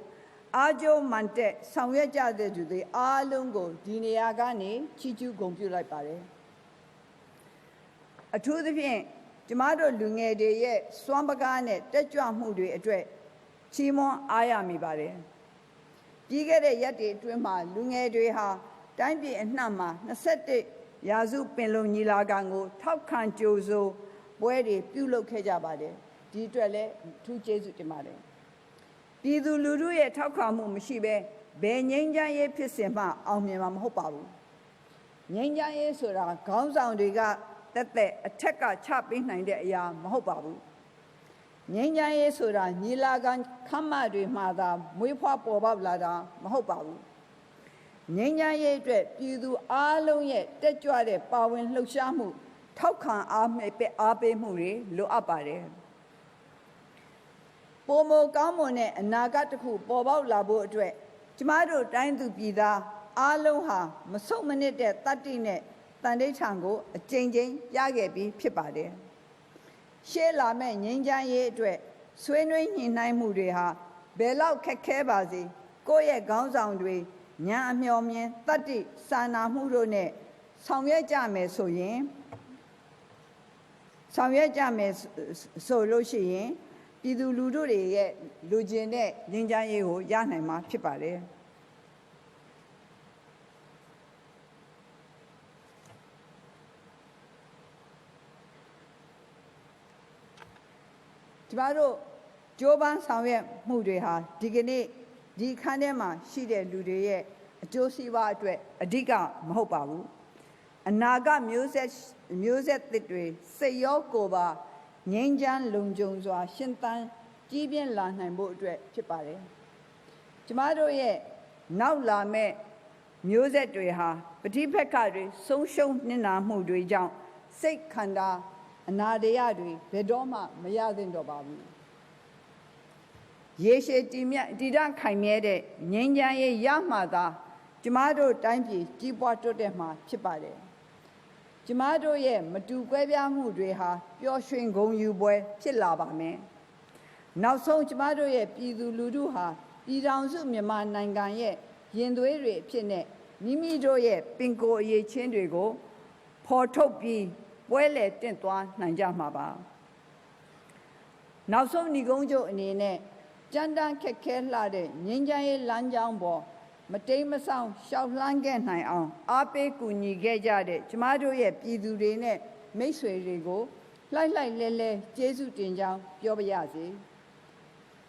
အားကျိုးမှန်တဲ့ဆောင်ရွက်ကြတဲ့သူတွေအားလုံးကိုဒီနေရာကနေချီးကျူးဂုဏ်ပြုလိုက်ပါတယ်အထူးသဖြင့်ကျမတို့လူငယ်တွေရဲ့စွမ်းပကားနဲ့တက်ကြွမှုတွေအတွက်ချီးမွမ်းအားရမိပါတယ်ပြီးခဲ့တဲ့ရက်တွေအတွင်းမှာလူငယ်တွေဟာတိုင်းပြည်အနှံ့မှာ21ရာစုပင်လုံညီလာခံကိုထောက်ခံကြိုဆိုပွဲတွေပြုလုပ်ခဲ့ကြပါတယ်ဒီအတွက်လည်းထူးကျေးဇူးတင်ပါတယ်ပြည်သူလူထုရဲ့ထောက်ခံမှုမရှိဘဲဘယ်ငြိမ်းချမ်းရေးဖြစ်စဉ်မှအောင်မြင်မှာမဟုတ်ပါဘူးငြိမ်းချမ်းရေးဆိုတာခေါင်းဆောင်တွေကတက်အထက်ကချပေးနိုင်တဲ့အရာမဟုတ်ပါဘူးငြိမ်းချမ်းရေးဆိုတာညီလာခံခမ်းမတွေမှာသာမွေးဖွားပေါ်ပေါက်လာတာမဟုတ်ပါဘူးငြိမ်းချမ်းရေးအတွက်ပြည်သူအားလုံးရဲ့တက်ကြွတဲ့ပါဝင်လှုပ်ရှားမှုထောက်ခံအားပေးမှုတွေလိုအပ်ပါတယ်ပိုမိုကောင်းမွန်တဲ့အနာဂတ်တစ်ခုပေါ်ပေါက်လာဖို့အတွက်ကျမတို့တိုင်းသူပြည်သားအားလုံးဟာမဆုတ်မနစ်တဲ့တတ္တိနဲ့တန်ဋိဌာန်ကိုအကြိမ်ကြိမ်ရခဲ့ပြီးဖြစ်ပါတယ်ရှေ့လာမဲ့ငြိမ်းချမ်းရေးအတွက်ဆွေးနွေးညှိနှိုင်းမှုတွေဟာဘယ်လောက်ခက်ခဲပါစေကိုယ့်ရဲ့ခေါင်းဆောင်တွေညာအမျှော်မြင်တတ္တိစာနာမှုတို့နဲ့ဆောင်ရွက်ကြမယ်ဆိုလို့ရှိရင်ပြည်သူလူထုတွေရဲ့လူကျင်တဲ့ငြိမ်းချမ်းရေးကိုရနိုင်မှာဖြစ်ပါတယ်ကျမတို့ကြိုးပမ်းဆောင်ရွက်မှုတွေဟာဒီကနေ့ဒီခန်းထဲမှာရှိတဲ့လူတွေရဲ့အကျိုးစီးပွားအတွက်အဓိကမဟုတ်ပါဘူးအနာဂတ်မျိုးဆက်သစ်တွေစိတ်ရောကိုယ်ပါငြိမ်းချမ်းလုံခြုံစွာရှင်သန်ကြီးပြင်းလာနိုင်ဖို့အတွက်ဖြစ်ပါတယ်ကျမတို့ရဲ့နောက်လာမဲ့မျိုးဆက်တွေဟာ ပဋိပက္ခတွေဆုံးရှုံးနစ်နာမှုတွေကြောင့်စိတ်ခန္ဓာအနာတရတွေဘယ်တော့မှမရသင့်တော့ပါဘူးရေရှည်တည်တံ့ခိုင်မြဲတဲ့ငြိမ်းချမ်းရေးရမှသာကျမတို့တိုင်းပြည်ကြီးပွားတိုးတက်မှာဖြစ်ပါတယ်ကျမတို့ရဲ့မတူကွဲပြားမှုတွေဟာပျော်ရွှင်ဂုဏ်ယူပွဲဖြစ်လာပါမယ်နောက်ဆုံးကျမတို့ရဲ့ပြည်သူလူထုဟာပြည်ထောင်စုမြန်မာနိုင်ငံရဲ့ရင်သွေးတွေအဖြစ်နဲ့မိမိတို့ရဲ့ပင်ကိုယ်အရေးချင်းတွေကိုဖော်ထုတ်ပြီးပွဲလည်တင့်သွားနိုင်ကြမှာပါနောက်ဆုံးညီကုန်းချုပ်အနေနဲ့ကြမ်းတမ်းခက်ခဲလှတဲ့ငြိမ်းချမ်းရေးလမ်းကြောင်းပေါ်မတိမ်မဆောင်ရှောက်လှမ်းခဲ့နိုင်အောင်အားပေးကူညီခဲ့ကြတဲ့ကျမတို့ရဲ့ပြည်သူတွေနဲ့မိတ်ဆွေတွေကိုလှိုက်လှိုက်လဲလဲကျေးဇူးတင်ကြောင်းပြောပါရစေ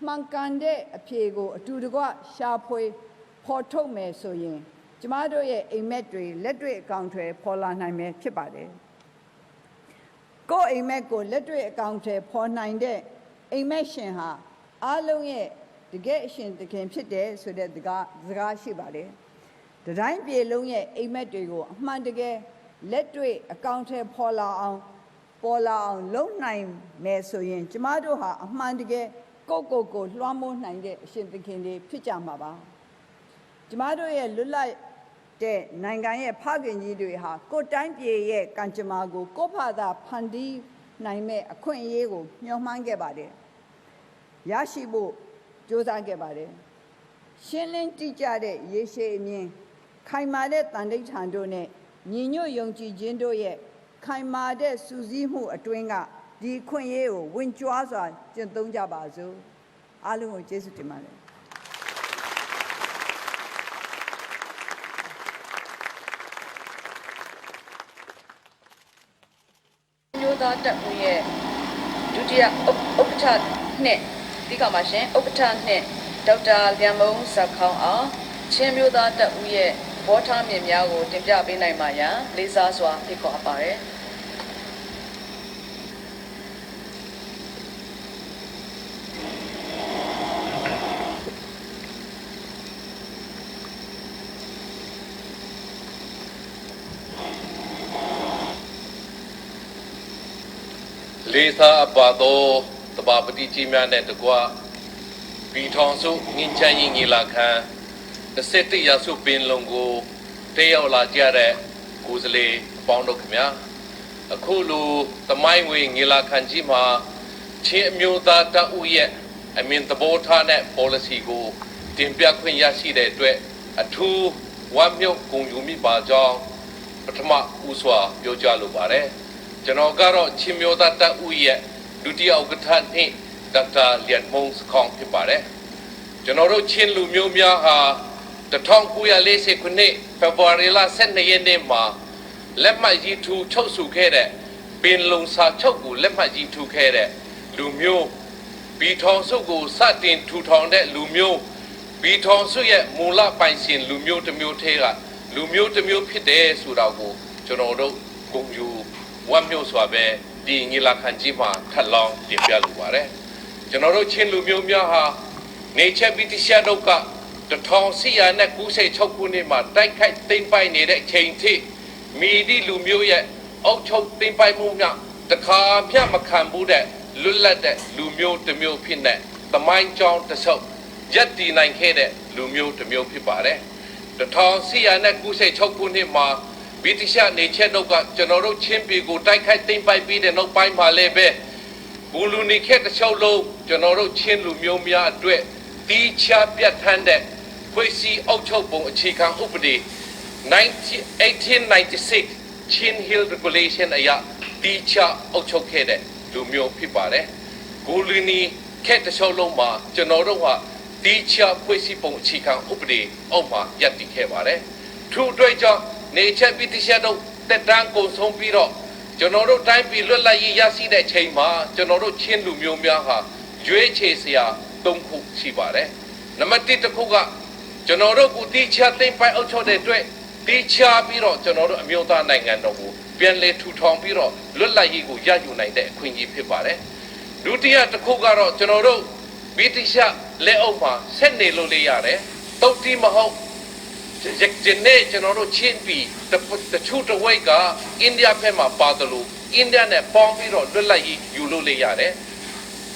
မှန်ကန်တဲ့အဖြေကိုအတူတကွရှာဖွေဖော်ထုတ်မယ်ဆိုရင်ကျမတို့ရဲ့အိမ်မက်တွေလက်တွေ့အကောင်အထည်ဖော်လာနိုင်မယ်ဖြစ်ပါတယ်ကိုယ်အိမ်မက်ကိုလက်တွေ့အကောင်အထည်ဖော်နိုင်တဲ့အိမ်မက်ရှင်ဟာအားလုံးရဲ့တကယ်အရှင်တခင်ဖြစ်တယ်ဆိုတဲ့စကားရှိပါတယ်။တိုင်းပြည်လုံးရဲ့အိမ်မက်တွေကိုအမှန်တကယ်လက်တွေ့အကောင့်ထဲပေါ်လာအောင်လုပ်နိုင်မယ်ဆိုရင်ကျမတို့ဟာအမှန်တကယ်ကိုလွှမ်းမိုးနိုင်တဲ့အရှင်သခင်တွေဖြစ်ကြမှာပါ။ကျမတို့ရဲ့လွတ်လပ်တဲ့နိုင်ငံရဲ့ဖခင်ကြီးတွေဟာကိုယ်တိုင်းပြည်ရဲ့ကံကြမ္မာကိုကိုယ့်ဘာသာဖန်တီးနိုင်မဲ့အခွင့်အရေးကိုမျှော်မှန်းခဲ့ပါတယ်။ရရှိဖို့ကြိုးစားခဲ့ပါတယ်ရှင်းလင်းတိကျတဲ့ရေရှည်အမြင်ခိုင်မာတဲ့တန်ဋိဌာန်တို့နဲ့ညီညွတ်ယုံကြည်ခြင်းတို့ရဲ့ခိုင်မာတဲ့စူးစီးမှုအတွင်းကဒီခွင့်ရေးကိုဝင်ကြွားစွာကျင့်သုံးကြပါစို့အားလုံးကိုကျေးဇူးတင်ပါတယ်မျိုးသားတပ်ဦးရဲ့ဒုတိယဥက္ကဋ္ဌနဲ့ဒီကမှာရှင်ဥက္ကဋ္ဌနဲ့ဒေါက်တာလျံမုံစခေါင်းအောင်ချင်းမျိုးသားတပ်ဦးရဲ့ဘောထားမြင်များကိုတင်ပြပေးနိုင်ပါရန်လေးစားစွာဖိတ်ခေါ်ပါတယ်လေးစားအပ်ပါသောတဘာပတိကြီးများနဲ့တကွပြည်ထောင်စုငင်းချမ်းရင်ညီလာခံ17ရာစုပင်လုံကိုတက်ရောက်လာကြတဲ့ကိုယ်စားလှယ်အပေါင်းတို့ခင်ဗျာအခုလိုသမိုင်းဝင်ညီလာခံကြီးမှာချင်းအမျိုးသားတပ်ဦးရဲ့အမြင်သဘောထားနဲ့ policy ကိုတင်ပြခွင့်ရရှိတဲ့အတွက်အထူးဝမ်းမြောက်ဂုဏ်ယူမိပါကြောင်းပထမဦးစွာပြောကြားလိုပါတယ်ကျွန်တော်ကတော့ချင်းမျိုးသားတပ်ဦးရဲ့ဒုတိယဥက္ကဋ္ဌနှင့်ဒေါက်တာလျံမုံစခေါင်းဖြစ်ပါတယ်ကျွန်တော်တို့ချင်းလူမျိုးများဟာ1940ခုနှစ်ဖေဖော်ဝါရီလ12ရက်နေ့မှာလက်မှတ်ရေးထိုးချုပ်ဆိုခဲ့တဲ့ပင်လုံစာချုပ်ကိုလက်မှတ်ရေးထိုးခဲ့တဲ့လူမျိုးပြည်ထောင်စုကိုစတင်ထူထောင်တဲ့လူမျိုးပြည်ထောင်စုရဲ့မူလပိုင်ရှင်လူမျိုးတစ်မျိုးထဲကလူမျိုးတစ်မျိုးဖြစ်တယ်ဆိုတာကိုကျွန်တော်တို့ဂုဏ်ယူဝမ်းမြောက်စွာပဲဒီညီလာခံကြီးမှာထပ်လောင်းတင်ပြလိုပါတယ်ကျွန်တော်တို့ချင်းလူမျိုးများဟာနေချက်ပြီးတခြားတော့က1496ခုနှစ်မှာတိုက်ခိုက်သိမ်းပိုက်နေတဲ့အချိန်ထိမိဒီလူမျိုးရဲ့အောက်ချုပ်သိမ်းပိုက်မှုများတခါမျှမခံဘူးတဲ့လွတ်လပ်တဲ့လူမျိုးတစ်မျိုးဖြစ်တဲ့သမိုင်းကြောင်းတစ်စုံရပ်တည်နိုင်ခဲ့တဲ့လူမျိုးတစ်မျိုးဖြစ်ပါတယ်1496ခုနှစ်မှာဗြိတိရှနေချက်တော့ကကျွန်တော်တို့ချင်းပြည်ကိုတိုက်ခိုက်သိမ်းပိုက်ပြီးတဲ့နောက်ပိုင်းမှာလည်းပဲဘူလူနီခက်တစ်ချုပ်လုံးကျွန်တော်တို့ချင်းလူမျိုးများအတွက်တီးခြားပြတ်ထန်းတဲ့ဖွဲ့စည်းအုပ်ချုပ်ပုံအခြေခံဥပဒေ1896 Chin Hill Regulation အရတီးခြားအုပ်ချုပ်ခဲ့တဲ့လူမျိုးဖြစ်ပါတယ်ဘူလူနီခက်တစ်ချုပ်လုံးမှာကျွန်တော်တို့ဟာတီးခြားဖွဲ့စည်းပုံအခြေခံဥပဒေအောက်မှာရပ်တည်ခဲ့ပါတယ်ထို့အတွက်ကြောင့်နေချက်ပြီးတခြားတော့တက်တန်းကုန်ဆုံးပြီးတော့ကျွန်တော်တို့တိုင်းပြည်လွတ်လပ်ရေးရရှိတဲ့ချိန်မှာကျွန်တော်တို့ချင်းလူမျိုးများဟာရွေးချယ်စရာ၃ခုရှိပါတယ်နံပါတ်1တစ်ခုကကျွန်တော်တို့ကိုတီးခြားသိမ်းပိုက်အုပ်ချုပ်တဲ့အတွက်တီးခြားပြီးတော့ကျွန်တော်တို့အမျိုးသားနိုင်ငံတော်ကိုပြန်လည်ထူထောင်ပြီးတော့လွတ်လပ်ရေးကိုရယူနိုင်တဲ့အခွင့်အရေးဖြစ်ပါတယ်ဒုတိယတစ်ခုကတော့ကျွန်တော်တို့ဗြိတိရှလက်အောက်မှာဆက်နေလို့လေရတယ်တုတ်တီမဟုတ် နေ့ကျွန်တော်တို့ချင်းပြီးတချို့တဝိတ်ကအိန္ဒိယဘက်မှာပါတယ်လို့အိန္ဒိယနဲ့ပေါင်းပြီးတော့လွတ်လပ်ရေးယူလို့လေရတယ်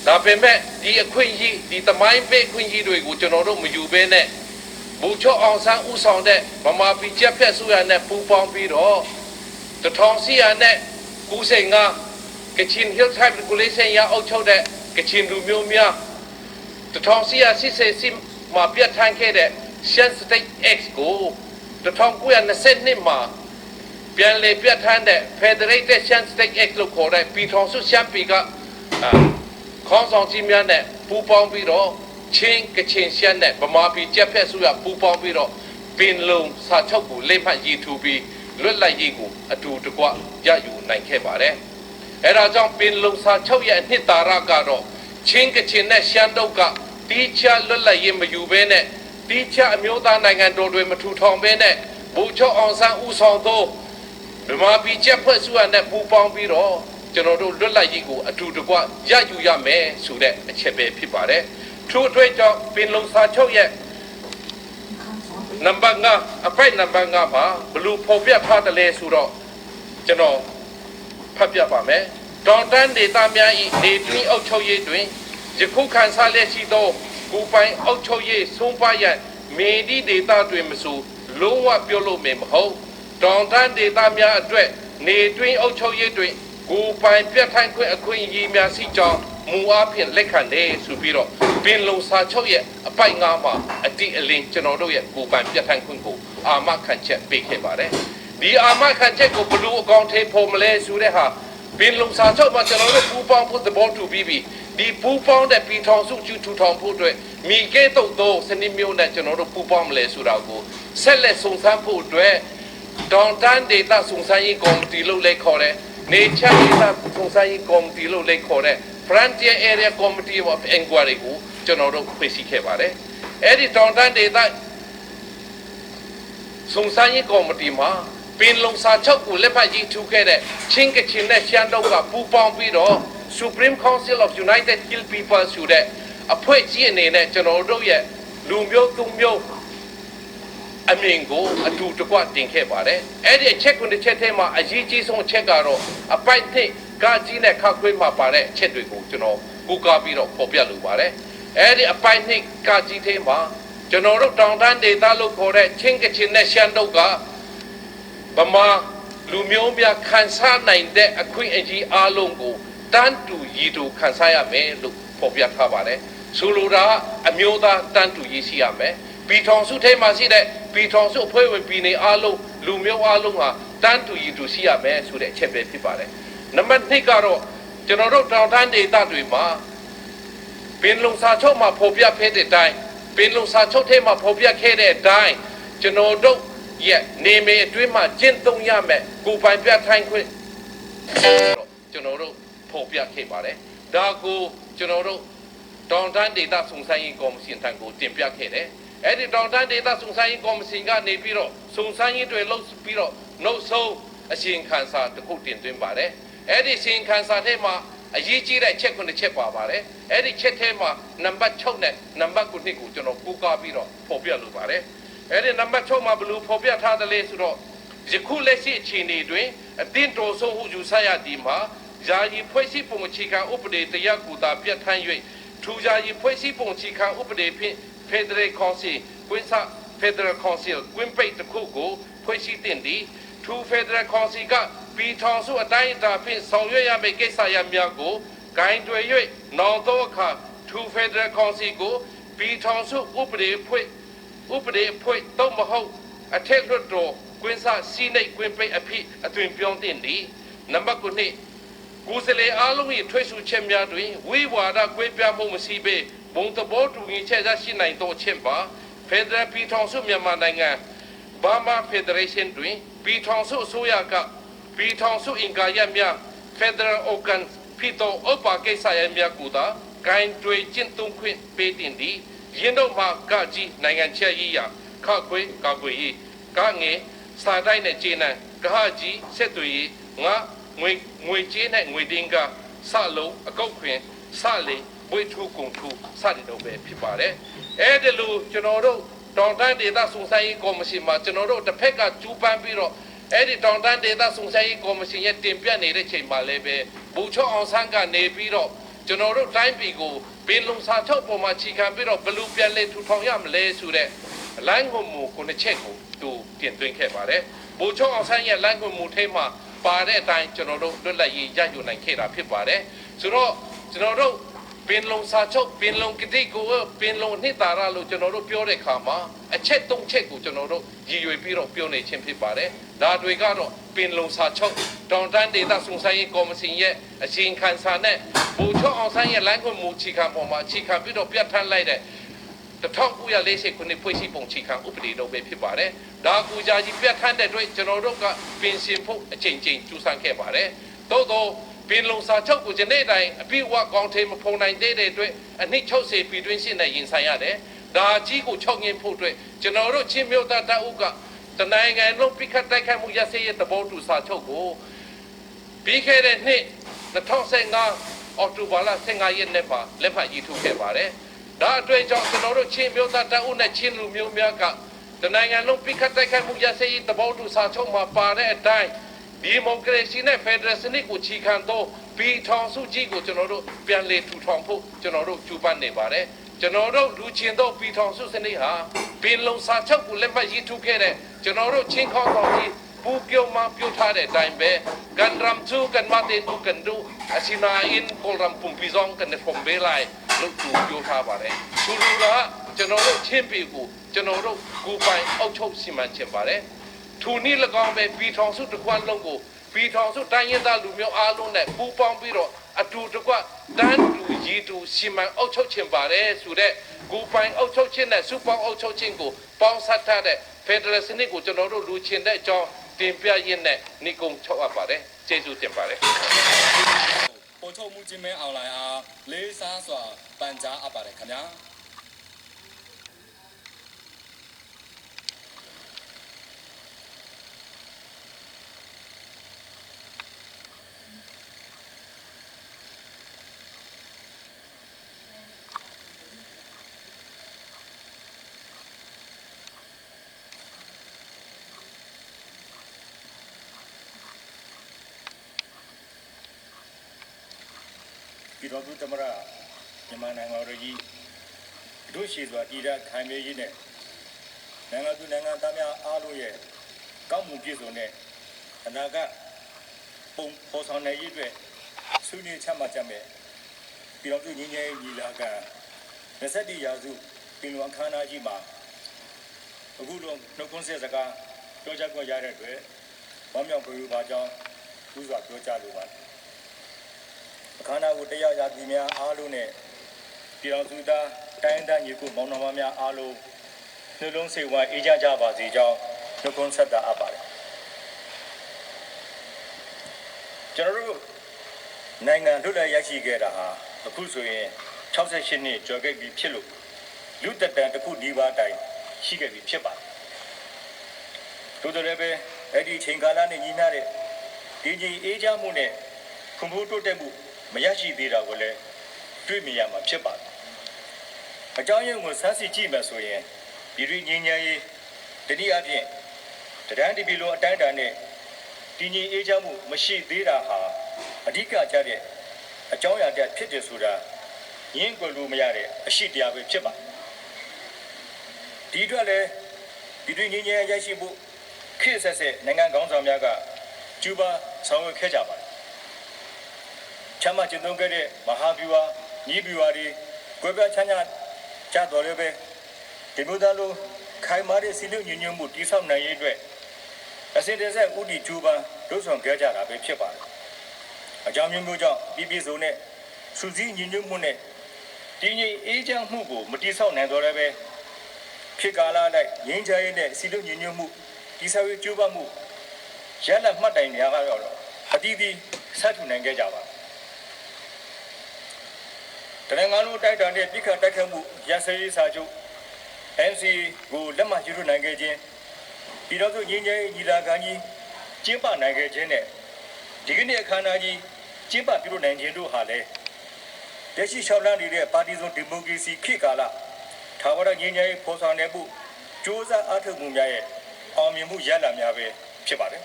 ဒါပေမဲ့ဒီအခွင့်အရေးဒီသမိုင်းပေးအခွင့်အရေးတွေကိုကျွန်တော်တို့မယူဘဲနဲ့ဘူချောအောင်ဆန်းဦးဆောင်တဲ့ဗမာပြည်ချက်ဖက်ဆိုရနဲ့ပူပေါင်းပြီးတော့1400နဲ့95ကချင် Hill Tribe Regulation ရအုပ်ချုပ်တဲ့ကချင်လူမျိုးများ1480မှာပြဋ္ဌာန်းခဲ့တဲ့ Shan State Act ကို1922မှာပြန်လည်ပြဋ္ဌာန်းတဲ့ Federated Shan State Act လို့ခေါ်တဲ့ပြည်ထောင်စုရှမ်းပြည်ကခေါင်းဆောင်ကြီးများနဲ့ပူးပေါင်းပြီးတော့ချင်းကချင်ရှမ်းနဲ့ဗမာပြည်ကြက်ဖက်စုရပူးပေါင်းပြီးတော့ပင်လုံစာချုပ်ကိုလက်မှတ်ရေးထိုးပြီးလွတ်လပ်ရေးကိုအတူတကွရယူနိုင်ခဲ့ပါတယ်။အဲဒါကြောင့်ပင်လုံစာချုပ်ရဲ့အနှစ်သာရကတော့ချင်းကချင်နဲ့ရှမ်းတို့ကတီးခြားလွတ်လပ်ရေးမယူဘဲနဲ့တီးခြားအမျိုးသားနိုင်ငံတော်တွေမထူထောင်ဘဲနဲ့ဘူချောအောင်ဆန်းဦးဆောင်သောဗမာပြည်ကြက်ဖက်စုရနဲ့ပူးပေါင်းပြီးတော့ကျွန်တော်တို့လွတ်လပ်ရေးကိုအတူတကွရယူရမယ်ဆိုတဲ့အချက်ပဲဖြစ်ပါတယ်။ထို့အတွက်ကြောင့်ပင်လုံစာချုပ်ရဲ့နံပါတ်9အပိုက်နံပါတ်9မှာဘလူဖော်ပြထားတယ်လဲဆိုတော့ကျွန်တော်ဖတ်ပြပါမယ်။တောင်တန်းဒေသများ၏နေတွင်းအုပ်ချုပ်ရေးတွင်ယခုခန့်စားလက်ရှိသောကိုပိုင်အုပ်ချုပ်ရေးဆုံးပါရမေဒီဒေသတွင်မဆိုလုံးဝပြုလုပ်မယ်မဟုတ်တောင်တန်းဒေသများအတွက်နေတွင်းအုပ်ချုပ်ရေးတွင်ကိုပိုင်ပြဋ္ဌာန်းခွင့်အခွင့်အရေးများရှိကြောင်းမူအားဖြင့်လက်ခံတယ်ဆိုပြီးတော့ပင်လုံစာချုပ်ရဲ့အပိုက်9မှာအတိအလင်းကျွန်တော်တို့ရဲ့ကိုပိုင်ပြဋ္ဌာန်းခွင့်ကိုအာမခံချက်ပေးခဲ့ပါတယ်ဒီအာမခံချက်ကိုဘယ်လိုအကောင့်ထဲပေါ်မလဲဆိုတဲ့ဟာပင်လုံစာချုပ်မှာကျွန်တော်တို့ပူးပေါင်းဖို့သဘောတူပြီးပြီဒီပူးပေါင်းတဲ့ပြည်ထောင်စုကျူထူထောင်ဖို့အတွက်မိကဲတုတ်သောစနစ်မျိုးနဲ့ကျွန်တော်တို့ပူးပေါင်းမလဲဆိုတာကိုဆက်လက်စုံစမ်းဖို့အတွက်ဒေါန်တန်ဒေတာစုံစမ်းရေးကော်မတီလို့လည်းခေါ်တယ်Nature Data Society Committee လို့လည်းခေါ်တဲ့ Frontier Area Committee of Inquiry ကိုကျွန်တော်တို့ဖွဲ့စည်းခဲ့ပါတယ်။အဲဒီတောင်တန်းဒေသစုံစမ်းရေးကော်မတီမှာပင်လုံစာချုပ်ကိုလက်မှတ်ရေးထိုးခဲ့တဲ့ချင်းကချင်နဲ့ရှမ်းတို့ကပူးပေါင်းပြီးတော့ Supreme Council of United Hill People ဆိုတဲ့အဖွဲ့ကြီးအနေနဲ့ကျွန်တော်တို့ရဲ့လူမျိုးသူမျိုးအမြင်ကိုအတူတကွတင်ခဲ့ပါတယ်အဲ့ဒီအချက်ကိုတစ်ချက်ထဲမှာအရေးကြီးဆုံးအချက်ကတော့အပိုက်တစ်ကကြီးနဲ့ခါခွေးမှာပါတဲ့အချက်တွေကိုကျွန်တော်ကိုးကားပြီးတော့ပေါ်ပြလိုပါတယ်အဲ့ဒီအပိုက်တစ်ကကြီးထဲမှာကျွန်တော်တို့တောင်တန်းဒေသလို့ခေါ်တဲ့ချင်းကချင်နဲ့ရှမ်းတို့ကဗမာလူမျိုးများခန်းစားနိုင်တဲ့အခွင့်အရေးအလုံးကိုတန်းတူရည်တူခန်းစားရမယ်လို့ပေါ်ပြထားပါတယ်ဆိုလိုတာအမျိုးသားတန်းတူရည်ရှိရမယ်ပြည်ထောင်စုထဲမှာရှိတဲ့ပြည်ထောင်စုအဖွဲ့ဝင်ပြည်နယ်အားလုံးလူမျိုးအားလုံးဟာတန်းတူရည်တူရှိရမယ်ဆိုတဲ့အချက်ပဲဖြစ်ပါတယ်နံပါတ်2ကတော့ကျွန်တော်တို့တောင်တန်းဒေသတွေမှာပင်လုံစာချုပ်မှာဖော်ပြခဲ့တဲ့အတိုင်းပင်လုံစာချုပ်ထဲမှာဖော်ပြခဲ့တဲ့အတိုင်းကျွန်တော်တို့ရဲ့နေမည်အတွင်းမှာကျင့်သုံးရမယ်ကိုပိုင်ပြထိုင်ခွင့်ကျွန်တော်တို့ဖော်ပြခဲ့ပါတယ်ဒါကိုကျွန်တော်တို့တောင်တန်းဒေသစုံစမ်းရေးကော်မရှင်ထံကိုတင်ပြခဲ့တယ်အဲ့ဒီတောင်တန်းဒေသစုံစမ်းရေးကော်မရှင်ကနေပြီးတော့စုံစမ်းရေးတွေလုပ်ပြီးတော့နောက်ဆုံးအစီရင်ခံစာတစ်ခုတင်သွင်းပါတယ်အဲ့ဒီအစီရင်ခံစာထဲမှာအရေးကြီးတဲ့ချက်9ချက်ပါပါတယ်အဲ့ဒီချက်ထဲမှာနံပါတ်6နဲ့နံပါတ်9ကိုကျွန်တော်ကိုးကားပြီးတော့ဖော်ပြလိုပါတယ်အဲ့ဒီနံပါတ်6မှာဘယ်လိုဖော်ပြထားတယ်လဲဆိုတော့ယခုလက်ရှိအခြေအနေတွင်အတင်းတော်ဆုံးဟုယူဆရသည်မှာယာယီဖွဲ့စည်းပုံအခြေခံဥပဒေတရားကူတာပြဋ္ဌာန်း၍ထူယာယီဖွဲ့စည်းပုံအခြေခံဥပဒေဖြင့်Federal Council ကွင်းစ Federal Council ကွင်းပိတ်တစ်ခုကိုဖွဲ့စည်းတင်သည်ထူ Federal Council ကပြည်ထောင်စုအတိုင်းအတာဖြင့်ဆောင်ရွက်ရမယ့်ကိစ္စရပ်များကိုဂိုင်းတွယ်၍နောက်သောအခါထူ Federal Council ကိုပြည်ထောင်စုဥပဒေဖွဲ့သို့မဟုတ်အထက်လွှတ်တော်ကွင်းစစီးနှိပ်ကွင်းပိတ်အဖြစ်အသွင်ပြောင်းတင်သည်နံပါတ်9ကိုယ်စားလှယ်အားလုံး၏ထွေးဆူချက်များတွင်ဝိဝါဒကွဲပြားမှုမရှိဘဲဘုံသဘောတူညီချက်ရရှိနိုင်သောအချက်ပါဖက်ဒရယ်ပြည်ထောင်စုမြန်မာနိုင်ငံဘာမာဖက်ဒရေးရှင်းတွင်ပြည်ထောင်စုအစိုးရကပြည်ထောင်စုအင်ကာရများဖက်ဒရယ်အော်ဂန်ဖြစ်သောဥပကိစ္စရပ်များကိုသာဂိုင်းတွေကျင့်သုံးခွင့်ပေးတင်သည်ရင်းတို့မှာကကြီးနိုင်ငံချက်ရေးရာခခွေးကာကွယ်ရေးကငယ်စာတိုင်းနဲ့ကျေနံကဟကြီးဆက်သွေးရေးငါငွေကြေးနဲ့ငွေတင်းကစလုံးအကောက်ခွင်စလေဝိထုကုန်ထုစတဲ့တော့ပဲဖြစ်ပါတယ်အဲ့ဒီလိုကျွန်တော်တို့ တောင်တန်းဒေသစုံစမ်းရေးကော်မရှင်မှာကျွန်တော်တို့တစ်ဖက်ကကျူးပန်းပြီးတော့အဲ့ဒီတောင်တန်းဒေသစုံစမ်းရေးကော်မရှင်ရဲ့တင်ပြနေတဲ့ချိန်မှာလည်းပဲဘူချောအောင်ဆန်းကနေပြီးတော့ကျွန်တော်တို့တိုင်းပြည်ကိုပင်လုံစာချုပ်ပေါ်မှာခြေခံပြီးတော့ဘလူပြန်လေထူထောင်ရမလဲဆိုတဲ့လမ်းကိုမူကိုတစ်ချက်ကိုသူတင်သွင်းခဲ့ပါတယ်ဘူချောအောင်ဆန်းရဲ့လမ်းကိုမူထဲမှာပါတဲ့အတိုင်းကျွန်တော်တို့လွတ်လပ်ရေးရယူနိုင်ခဲ့တာဖြစ်ပါတယ်ဆိုတော့ကျွန်တော်တို့ပင်လုံစာချုပ်ပင်လုံကတိကိုပင်လုံနှစ်သာရလို့ကျွန်တော်တို့ပြောတဲ့အခါမှာအချက်၃ချက်ကိုကျွန်တော်တို့ရည်ရွယ်ပြီးတော့ပြောနေခြင်းဖြစ်ပါတယ်ဒါတွေကတော့ပင်လုံစာချုပ်တောင်တန်းဒေသစုံစမ်းရေးကော်မရှင်ရဲ့အစီရင်ခံစာနဲ့ဘူချောအောင်ဆန်းရဲ့လမ်းခွင့်မူချီခံပေါ်မှာချီခံပြီးတော့ပြဋ္ဌာန်းလိုက်တဲ့1940ခုနှစ်ဖွဲ့စည်းပုံချီခံဥပဒေတော့ပဲဖြစ်ပါတယ်ဒါကူကြကြီးပြဋ္ဌာန်းတဲ့အတွက်ကျွန်တော်တို့ကပင်ရှင်ဖို့အချိန်ချင်းကျူးဆန်းခဲ့ပါတယ်သို့တော့ပင်လုံစာချုပ်ကိုဒီနေ့တိုင်းအပြည့်အဝကောင်းထေမဖုံနိုင်သေးတဲ့အတွက်အနှစ်60ပြည်တွင်းရှင်းနဲ့ရင်ဆိုင်ရတယ်ဒါကြီးကိုချုပ်ငင်းဖို့အတွက်ကျွန်တော်တို့ချင်းမြို့သားတပ်ဦးကတနိုင်ငံလုံးပိခတ်တိုက်ခိုက်မှုရစရဲ့သဘောတူစာချုပ်ကိုပြီးခဲ့တဲ့နှစ်2015အောက်တိုဘာလ15ရက်နေ့မှာလက်မှတ်ရေးထိုးခဲ့ပါတယ်ဒါအတွက်ကြောင့်ကျွန်တော်တို့ချင်းမြို့သားတပ်ဦးနဲ့ချင်းလူမျိုးများကတနိုင်ငံလုံးပိခတ်တိုက်ခိုက်မှုရစရဲ့သဘောတူစာချုပ်မှာပါတဲ့အတိုင်းဒီမိုကရေစီနဲ့ဖက်ဒရယ်စနစ်ကိုခြေခံသောပြည်ထောင်စုကြီးကိုကျွန်တော်တို့ပြန်လည်ထူထောင်ဖို့ကျွန်တော်တို့ကြိုးပမ်းနေပါတယ်ကျွန်တော်တို့လူချင်းသောပြည်ထောင်စုစနစ်ဟာပင်လုံစာချုပ်ကိုလက်မှတ်ရေးထိုးခဲ့တဲ့ကျွန်တော်တို့ချင်းခေါင်းဆောင်ကြီးပူပြောင်းမှပြုထားတဲ့အတိုင်းပဲကန်ရမ်ချူကန်မတေတူကန်ဒူအစီနာအင်ကိုရမ်ပုံပီဇောင်းကန်ဖုံဘေးလိုက်လို့သူပြောထားပါတယ်သူတို့ကကျွန်တော်တို့ချင်းပြည်ကိုကျွန်တော်တို့ကိုပိုင်အောက်ချုပ်စီမံချင်ပါတယ်ထူနည်း၎င်းပဲပြည်ထောင်စုတစ်ခွက်လုံးကိုပြည်ထောင်စုတိုင်းရင်းသားလူမျိုးအားလုံးနဲ့ပူးပေါင်းပြီးတော့အတူတကွတန်းတူရည်တူစီမံအုပ်ချုပ်ခြင်းပါတယ်ဆိုတဲ့ကိုပိုင်အုပ်ချုပ်ခြင်းနဲ့စုပေါင်းအုပ်ချုပ်ခြင်းကိုပေါင်းစပ်ထားတဲ့ဖက်ဒရယ်စနစ်ကိုကျွန်တော်တို့လူချင်းတဲ့အကြောင်းတင်ပြရင်းနဲ့နေကုံချုပ်အပ်ပါတယ်ကျေးဇူးတင်ပါတယ်ပေါ်ထုတ်မှုချင်းမဲအောင်လိုင်းအားလေးစားစွာပန်ကြားအပ်ပါတယ်ခင်ဗျာပြည်တော်စုသမရမြန်မာနိုင်ငံတော်ကြီးတို့ရှိစွာတည်ရခိုင်မြဲရေးနဲ့နိုင်ငံသူနိုင်ငံသားများအားလုံးရဲ့ကောင်းမှုပြည့်စုံတဲ့အနာဂတ်ပုံဖော်ဆောင်နိုင်ရေးအတွက်ဆွေးနွေးချမှတ်ကြမယ်ပြည်တော်စုငြိမ်းချမ်းရေးညီလာခံ21ရာစုပင်လုံအခမ်းအနားကြီးမှာအခုတော့နှုတ်ခွန်းဆက်စကားပြောကြားခွင့်ရတဲ့အတွက်ဝမ်းမြောက်ကြိုးပမ်းကြောင်းဥစွာပြောကြားလိုပါတယ်အခမ်းအနားကိုတရားရသူများအားလုံးနဲ့ပြည်တော်စုသားတိုင်းဒေသညီကိုမောင်နှမများအားလုံးနှလုံးစိတ်ဝမ်းအေးချမ်းကြပါစေကြောင်းနှုတ်ခွန်းဆက်တာအပ်ပါတယ်ကျွန်တော်တို့နိုင်ငံလွတ်လပ်ရရှိခဲ့တာဟာအခုဆိုရင်68နှစ်ကျော်ခဲ့ပြီဖြစ်လို့လူတက်တန်တစ်ခုဒီပါတိုင်ရှိခဲ့ပြီဖြစ်ပါတယ်တို့တော်လည်းပဲအဲ့ဒီချိန်ကာလနဲ့ညီမျှတဲ့ဒီကြီးအေးချမ်းမှုနဲ့ဖွံ့ဖြိုးတိုးတက်မှုမရရှိသေးတာကိုလည်းတွေ့မြင်ရမှာဖြစ်ပါတယ်အကြောင်းရင်းကိုစမ်းစစ်ကြည့်မှဆိုရင်ပြည်တွင်းငြိမ်းချမ်းရေးတတိယအဖြစ်တန်းတပြည်လုံးအတိုင်းအတာနဲ့တည်ငြိမ်အေးချမ်းမှုမရှိသေးတာဟာအဓိကကျတဲ့အကြောင်းအရာတစ်ဖြစ်တယ်ဆိုတာရင်းကွယ်လို့မရတဲ့အရှိတရားပဲဖြစ်ပါတယ်ဒီအတွက်လည်းပြည်တွင်းငြိမ်းချမ်းရေးရရှိဖို့ခေတ်ဆက်ဆက်နိုင်ငံကောင်းဆောင်များကကျူးပန်းဆောင်ရွက်ခဲ့ကြပါတယ်ချမ်းသာကျင့်သုံးခဲ့တဲ့မဟာဗျူဟာညီးဗျူဟာတွေကွဲပြားခြားခြားကြတော်လည်းပဲဒီမျိုးသားလုံးခိုင်မာတဲ့စီးလုံညီညွတ်မှုတည်ဆောက်နိုင်ရေးအတွက်အစဉ်တစိုက်ဥတီကျူးပန်းလှုပ်ဆောင်ခဲ့ကြတာပဲဖြစ်ပါတယ်အကြောင်းမျိုးမျိုးကြောင့်ပြည်ပြည်စုံနဲ့စူးစီးညီညွတ်မှုနဲ့တည်ငြိမ်အေးချမ်းမှုကိုမတည်ဆောက်နိုင်တော့လည်းပဲခေတ်ကာလလိုက်ငြိမ်းချမ်းရေးနဲ့စီးလုံညီညွတ်မှုတည်ဆောက်ရေးကျူးပန်းမှုရလဒ်မှတ်တိုင်များကတော့အတီးတီးဆက်ထူနိုင်ခဲ့ကြပါတနင်္ဂနွေလိုတိုက်တာနဲ့ပြစ်ခတ်တိုက်ခတ်မှုရစရေးစာချုပ် NCA ကိုလက်မှတ်ရေးထိုးနိုင်ခဲ့ခြင်းပြည်တော်စုငြိမ်းချမ်းရေးညီလာခံကြီးကျင်းပနိုင်ခဲ့ခြင်းနဲ့ဒီကနေ့အခမ်းအနားကြီးကျင်းပပြုလုပ်နိုင်ခြင်းတို့ဟာလည်းလက်ရှိရှောက်လန်းနေတဲ့ပါတီစုံဒီမိုကရေစီခေတ်ကာလထာဝရငြိမ်းချမ်းရေးဖော်ဆောင်နိုင်မှု စူးစမ်းအားထုတ်မှုများရဲ့အောင်မြင်မှုရလဒ်များပဲဖြစ်ပါတယ်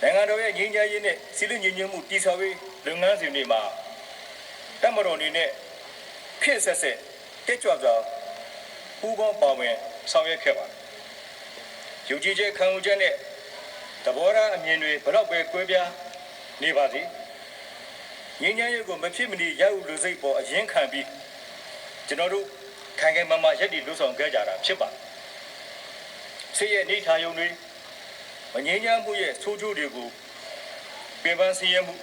နိုင်ငံတော်ရဲ့ငြိမ်းချမ်းရေးနဲ့စီးပွားရေးမှုတည်ဆောက်ရေးလုပ်ငန်းစဉ်တွေမှာတပ်မတော်အနေနဲ့ခေတ်ဆက်ဆက်တက်ကြွစွာပူးပေါင်းပါဝင်ဆောင်ရွက်ခဲ့ပါတယ်။ယုံကြည်ချက်ခံယူချက်နဲ့သဘောထားအမြင်တွေဘလောက်ပဲကွဲပြားနေပါစေ။ငြိမ်းချမ်းရေးကိုမဖြစ်မနေရယူလူစိတ်ပေါ်အရင်ခံပြီးကျွန်တော်တို့ခိုင်ခိုင်မာမာရပ်တည်လုပ်ဆောင်ခဲ့ကြတာဖြစ်ပါတယ်။ဆေးရဲ့နေထိုင်ရုံတွေမငြိမ်းချမ်းမှုရဲ့ဆိုးကျိုးတွေကိုပင်ပန်းဆင်းရဲမှု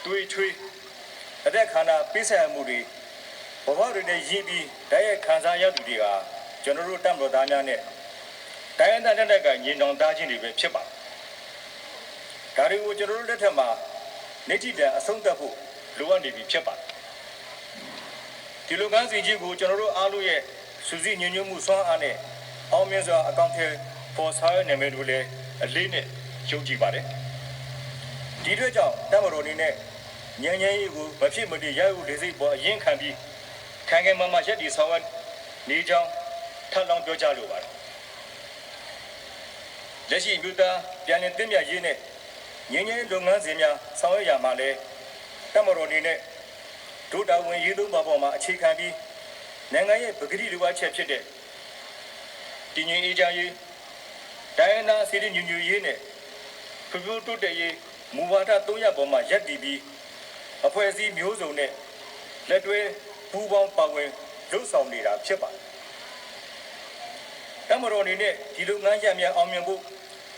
တွေးထွေးအသက်ခန္ဓာပိဆက်မှုတွေဘဝတွေနဲ့ရင်းပြီးတိုက်ရိုက်ခံစားရသူတွေကကျွန်တော်တို့တပ်မတော်သားများနဲ့တိုင်းရင်းသားတပ်ကညီနောင်သားချင်းတွေပဲဖြစ်ပါတယ်။ဒါတွေကိုကျွန်တော်တို့လက်ထက်မှာနေတိတန်အဆုံးသတ်ဖို့လိုအပ်နေပြီဖြစ်ပါတယ်။ဒီလိုကမ်းစီကြီးကိုကျွန်တော်တို့အားလုံးရဲ့စူးစီးညွှန်ညွှန်မှုစွမ်းအားနဲ့အောင်မြင်စွာအကောင့်ထဲပေါ်ဆောင်ရနိုင်မယ်လို့လည်းအလေးနဲ့ယုံကြည်ပါတယ်။ဒီအတွက်ကြောင့်တပ်မတော်အနေနဲ့ဉာဏ်ဉာဏ်ရေးကိုမဖြစ်မနေရယူလေစိတ်ပေါ်အရင်ခံပြီးခိုင်ခိုင်မာမာရပ်တည်ဆောင်ရွက်နေကြောင်းထပ်လောင်းပြောကြားလိုပါတယ်။လက်ရှိမြို့သားပြန်လည်တင်ပြရေးနဲ့ငြိမ်းချမ်းလုပ်ငန်းစဉ်များဆောင်ရွက်ရမှာလဲတပ်မတော်အနေနဲ့ဒုတာဝန်ရေးသုံးပါပေါ်မှာအခြေခံပြီးနိုင်ငံရဲ့ပကတိလိုအပ်ချက်ဖြစ်တဲ့တည်ငြိမ်အေးချမ်းရေးတိုင်းရင်းသားစီးပွားရေးညွှန်ရေးနဲ့ဖွံ့ဖြိုးတိုးတက်ရေးမူဝါဒ3ရပ်ပေါ်မှာရပ်တည်ပြီးအဖွဲ့အစည်းမျိုးစုံနဲ့လက်တွဲပူးပေါင်းပါဝင်လှုပ်ဆောင်နေတာဖြစ်ပါတယ်။တပ်မတော်အနေနဲ့ဒီလုပ်ငန်းရပ်များအောင်မြင်ဖို့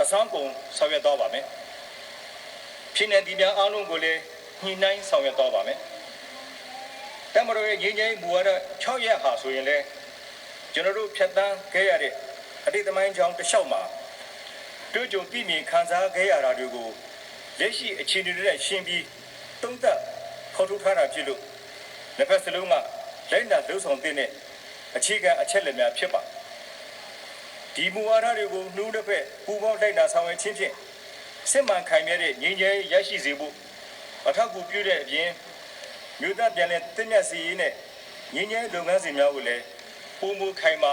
အစွမ်းကုန်ဆောင်ရွက်သွားပါမယ်။ဖြစ်နေသည့်များအားလုံးကိုလည်းညှိနှိုင်းဆောင်ရွက်သွားပါမယ်။တပ်မတော်ရဲ့ငြိမ်းချမ်းရေးမူဝါဒ6ရပ်ဟာဆိုရင်လည်းကျွန်တော်တို့ဖြတ်သန်းခဲ့ရတဲ့အတိတ်သမိုင်းကြောင်းတစ်လျှောက်မှာတွေ့ကြုံသိမြင်ခံစားခဲ့ရတာတွေကိုလက်ရှိအခြေအနေတွေနဲ့ရှင်းပြီးသုံးသပ်ဖော်ထုတ်ထားတာဖြစ်လို့နှစ်ဖက်စလုံးကလိုက်နာလှုပ်ဆောင်တဲ့အခြေခံအချက်လက်များဖြစ်ပါဒီမူဝါဒတွေကိုနှိုးတစ်ဖက်ပူးပေါင်းလိုက်နာဆောင်ရွက်ခြင်းဖြင့်စစ်မှန်ခိုင်မြဲတဲ့ငြိမ်းချမ်းရေးရရှိစေဖို့အထောက်အကူပြုတဲ့အပြင်မြို့သားပြန်လည်တည်မြဲစေရေးနဲ့ငြိမ်းချမ်းလုပ်ငန်းစဉ်များကိုလည်းပုံမူခိုင်မာ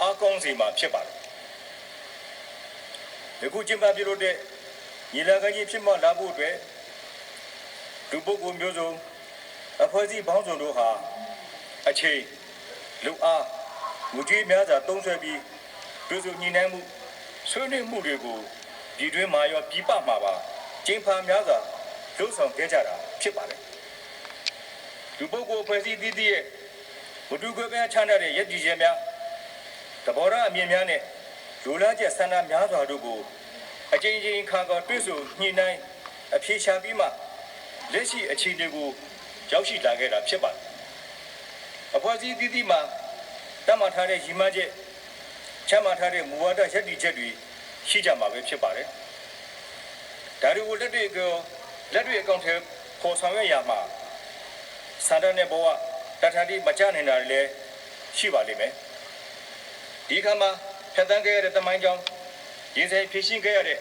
အားကောင်းစေမှာဖြစ်ပါတယ်ယခုကျင်းပပြုလုပ်တဲ့ညီလာခံကြီးဖြစ်မှလာဖို့အတွက်လူပုဂ္ဂိုလ်မျိုးစုံအဖွဲ့အစည်းပေါင်းစုံတို့ဟာအချိန်လူအားငွေကြေးများစွာသုံးစွဲပြီးပြည်သူညီနိုင်မှုဆွေးနွေးမှုတွေကိုပြည်တွင်းမှာရောပြည်ပမှာပါကျင်းပများစွာလှုပ်ဆောင်ခဲ့ကြတာဖြစ်ပါတယ်လူပုဂ္ဂိုလ်အဖွဲ့အစည်းတည်တည်ရဲ့ဝတ္ထုကွဲပြားခြားနားတဲ့ရည်တည်ချက်များသဘောထားအမြင်များနဲ့လူလားချက်ဆန္ဒများစွာတို့ကိုအကြိမ်ကြိမ်ခါခါတွေ့ဆုံညှိနှိုင်းအဖြေရှာပြီးမှလက်ရှိအခြေအနေကိုရောက်ရှိလာခဲ့တာဖြစ်ပါတယ်အဖွဲ့အစည်းတည်တည်မှာတတ်မှတ်ထားတဲ့ရည်မှန်းချက်ချမှတ်ထားတဲ့မူဝါဒရပ်တည်ချက်တွေရှိကြမှာပဲဖြစ်ပါတယ်ဒါတွေကိုလက်တွေ့အကောင့်ထဲပေါ်ဆောင်ရွက်ရမှာစာတမ်းနဲ့ဘဝတထတိမကြနိုင်တာလည်းရှိပါလိမ့်မယ်ဒီခါမှာဖြတ်သန်းခဲ့ရတဲ့တမိုင်းကြောင်းရင်းစဲဖြည့်ရှင်းခဲ့ရတဲ့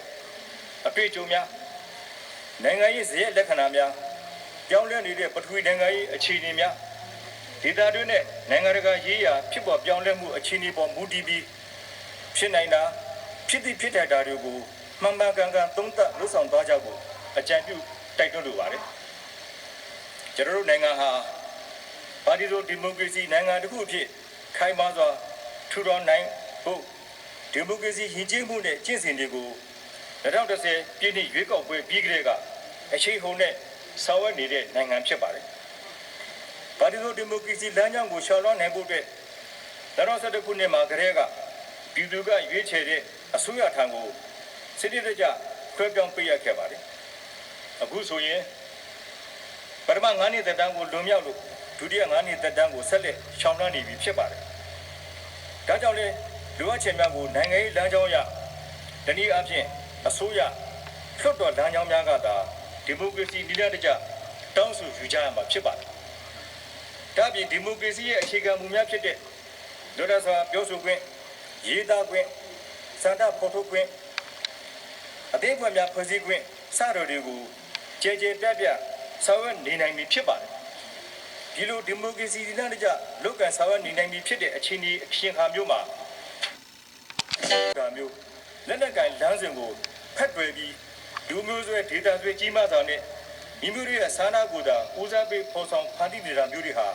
အတွေ့အကြုံများနိုင်ငံရေးဇယက်လက္ခဏာများပြောင်းလဲနေတဲ့ပထဝီနိုင်ငံရေးအခြေအနေများဒေသတွင်းနဲ့နိုင်ငံတကာရေးရာဖြစ်ပေါ်ပြောင်းလဲမှုအခြေအနေပေါ်မူတည်ပြီးဖြစ်နိုင်တာဖြစ်သည့်ဖြစ်တတ်တာတွေကိုမှန်မှန်ကန်ကန်သုံးသပ်လုပ်ဆောင်သွားကြဖို့အကြံပြုတိုက်တွန်းလိုပါတယ်ကျွန်တော်တို့နိုင်ငံဟာပါတီလိုဒီမိုကရေစီနိုင်ငံတစ်ခုအဖြစ်ခိုင်မာစွာထူထောင်နိုင်ဖို့ဒီမိုကရေစီရည်ကြည်မှုနဲ့ကျင့်စဉ်တွေကို2010ပြည်နှစ်ရွေးကောက်ပွဲပြီးကြတဲ့ကအရှိန်ဟုန်နဲ့ဆောင်ရွက်နေတဲ့နိုင်ငံဖြစ်ပါတယ်။ပါတီလိုဒီမိုကရေစီလမ်းကြောင်းကိုရှောင်လွှမ်းနိုင်ဖို့အတွက်2011ခုနှစ်မှာကတည်းကပြည်သူကရွေးချယ်တဲ့အစိုးရထံကိုစစ်တပ်ကခွဲပြောင်းပေးရခဲ့ပါတယ်။အခုဆိုရင်ပထမ9နှစ်သက်တမ်းကိုလွန်မြောက်လို့ဒုတိယ9နှစ်သက်တမ်းကိုဆက်လက်ရှောင်လွှမ်းနေပြီဖြစ်ပါတယ်။ဒါကြောင့်လေလူအပ်ချက်များကိုနိုင်ငံရေးလမ်းကြောင်းအရတနည်းအားဖြင့်အစိုးရလွှတ်တော်လမ်းကြောင်းများကသာဒီမိုကရေစီနည်းလမ်းတကျတောင်းဆိုယူကြရမှာဖြစ်ပါတယ်။ဒါပြင်ဒီမိုကရေစီရဲ့အခြေခံမူများဖြစ်တဲ့လွတ်လပ်စွာပြောဆိုခွင့်ရေးသားခွင့်စန္ဒဖော်ထုတ်ခွင့်အသေးဖွယ်များဖွဲ့စည်းခွင့်စတော်တွေကိုကြဲကြဲပြန့်ပြန့်ဆောင်ရွက်နေနိုင်ပြီဖြစ်ပါတယ်။ ဒီလိုဒီမိုကရေစီလမ်းတကျလုတ်ကန်ဆောင်ရွက်နေနိုင်ပြီဖြစ်တဲ့အခြေအနေအဖြစ်အခါမျိုးမှာမျိုးလက်နက်ကိုင်လမ်းစဉ်ကိုဖက်တွယ်ပြီးလူမျိုးဆွဲဒေတာဆွဲကြီးမားစွာနဲ့ဒီမျိုးတွေရဲ့စာနာကိုယ်တာဦးစားပေးဖော်ဆောင်ဖန်တီးနေတာမျိုးတွေဟာ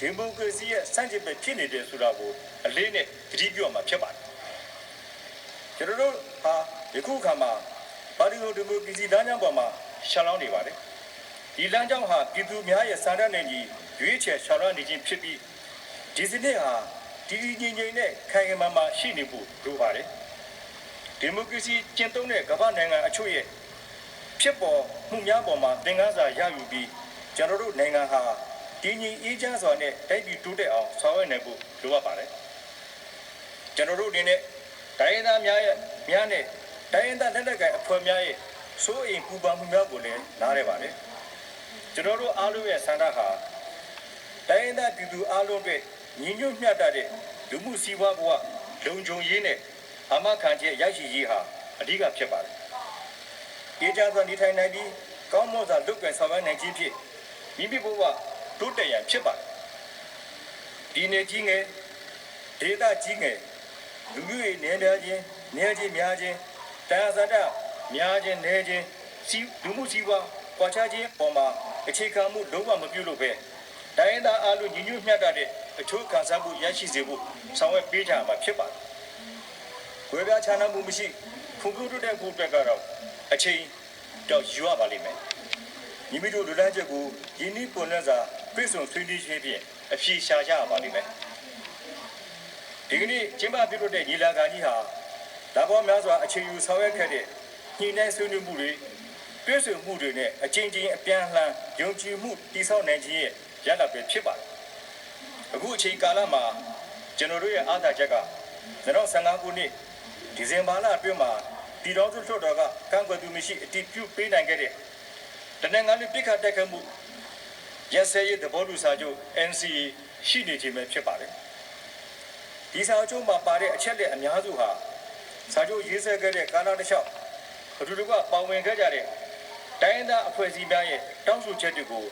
ဒီမိုကရေစီရဲ့စန့်ကျင်ဘက်ဖြစ်နေတယ်ဆိုတာကိုအလေးနဲ့သတိပြုမှာဖြစ်ပါတယ်ကျွန်တော်တို့ဟာဒီခုခါမှာပါတီဒီမိုကရေစီလမ်းကြောင်းပေါ်မှာရှောင်လောင်းနေပါတယ်ဒီလမ်းကြောင်းဟာပြည်သူများရဲ့စာရနဲ့ညီရွေးချယ်ရှောင်လောင်းနေခြင်းဖြစ်ပြီးဒီစနစ်ဟာဒီငြိမ်ငြိမ်နဲ့ခိုင်မာမာရှိနေဖို့လိုပါတယ်ဒီမိုကရေစီကျင့်သုံးတဲ့ကမ္ဘာနိုင်ငံအချို့ရဲ့ဖြစ်ပေါ်မှုများပေါ်မှာသင်ခန်းစာရယူပြီးကျွန်တော်တို့နိုင်ငံဟာတည်ငြိမ်အေးချမ်းစွာနဲ့တိုက်ပြီးတိုးတက်အောင်ဆောင်ရွက်နိုင်ဖို့လိုအပ်ပါတယ်ကျွန်တော်တို့အနေနဲ့တိုင်းရင်းသားများနဲ့တိုင်းရင်းသားလက်နက်ကိုင်အဖွဲ့များရဲ့စိုးအိမ်ပူပန်မှုများကိုလည်းနားရပါတယ်ကျွန်တော်တို့အားလုံးရဲ့ဆန္ဒဟာတိုင်းရင်းသားပြည်သူအားလုံးအတွက်ညီညွတ်မျှတတဲ့လူမှုစီးပွားဘဝလုံခြုံရေးနဲ့အာမခံချက်ရရှိရေးဟာအဓိကဖြစ်ပါတယ်။အေဂျင့်စွာနေထိုင်နိုင်ပြီးကောင်းမွန်စွာလုပ်ကိုင်ဆောင်ရွက်နိုင်ခြင်းဖြင့်မိမိဘဝတိုးတက်ရန်ဖြစ်ပါတယ်။ဒီနေ့ကြီးငယ်ဒေသကြီးငယ်လူမျိုးရေးနေရာချင်းနေချင်းများချင်းတရားစတာများချင်းနေချင်းလူမှုစီးပွားပွားခြားခြင်းပေါ်မှာအခြေခံမှုလုံးဝမပြုလုပ်ပဲတိုင်းရင်းသားအားလုံးညီညွတ်မျှတတဲ့အချိုးခံစားမှုရရှိစေဖို့ဆောင်ရွက်ပေးကြမှာဖြစ်ပါတယ်။ဝေပြားချမ်းသာမှုမရှိဖွံ့ဖြိုးတိုးတက်ဖို့အတွက်ကတော့အချိန်တော့ယူရပါလိမ့်မယ်။မိမိတို့လူလန်းချက်ကိုယင်းနှိပွန်လန်းစွာပြည့်စုံဆွေးနွေးခြင်းဖြင့်အဖြေရှာကြရပါလိမ့်မယ်။ဒီကနေ့ကျင်းပပြုလုပ်တဲ့ညီလာခံကြီးဟာဒါပေါ်များစွာအချိန်ယူဆောင်ရွက်ခဲ့တဲ့ညှိနှိုင်းဆွေးနွေးမှုတွေပြည့်စုံမှုတွေနဲ့အချင်းချင်းအပြန်အလှန်ယုံကြည်မှုတည်ဆောက်နိုင်ခြင်းရဲ့ရလဒ်ပဲဖြစ်ပါတယ်။အခုအချိန်ကာလမှာကျွန်တော်တို့ရဲ့အားသာချက်က2015ခုနှစ်ဒီဇင်ဘာလအတွင်းမှာပြည်တော်စုလွှတ်တော်ကကန့်ကွက်သူမရှိအတည်ပြုပေးနိုင်ခဲ့တဲ့တနင်္ဂနွေပြစ်ခတ်တိုက်ခတ်မှုရစဲရေးသဘောတူစာချုပ် NCA ရှိနေခြင်းပဲဖြစ်ပါတယ်။ဒီစာချုပ်မှာပါတဲ့အချက်လက်အများစုဟာစာချုပ်ရေးဆွဲခဲ့တဲ့ကာလတစ်လျှောက်အတူတူကပါဝင်ခဲ့ကြတဲ့တိုင်းရင်းသားအဖွဲ့အစည်းများရဲ့တောင်းဆိုချက်တွေကို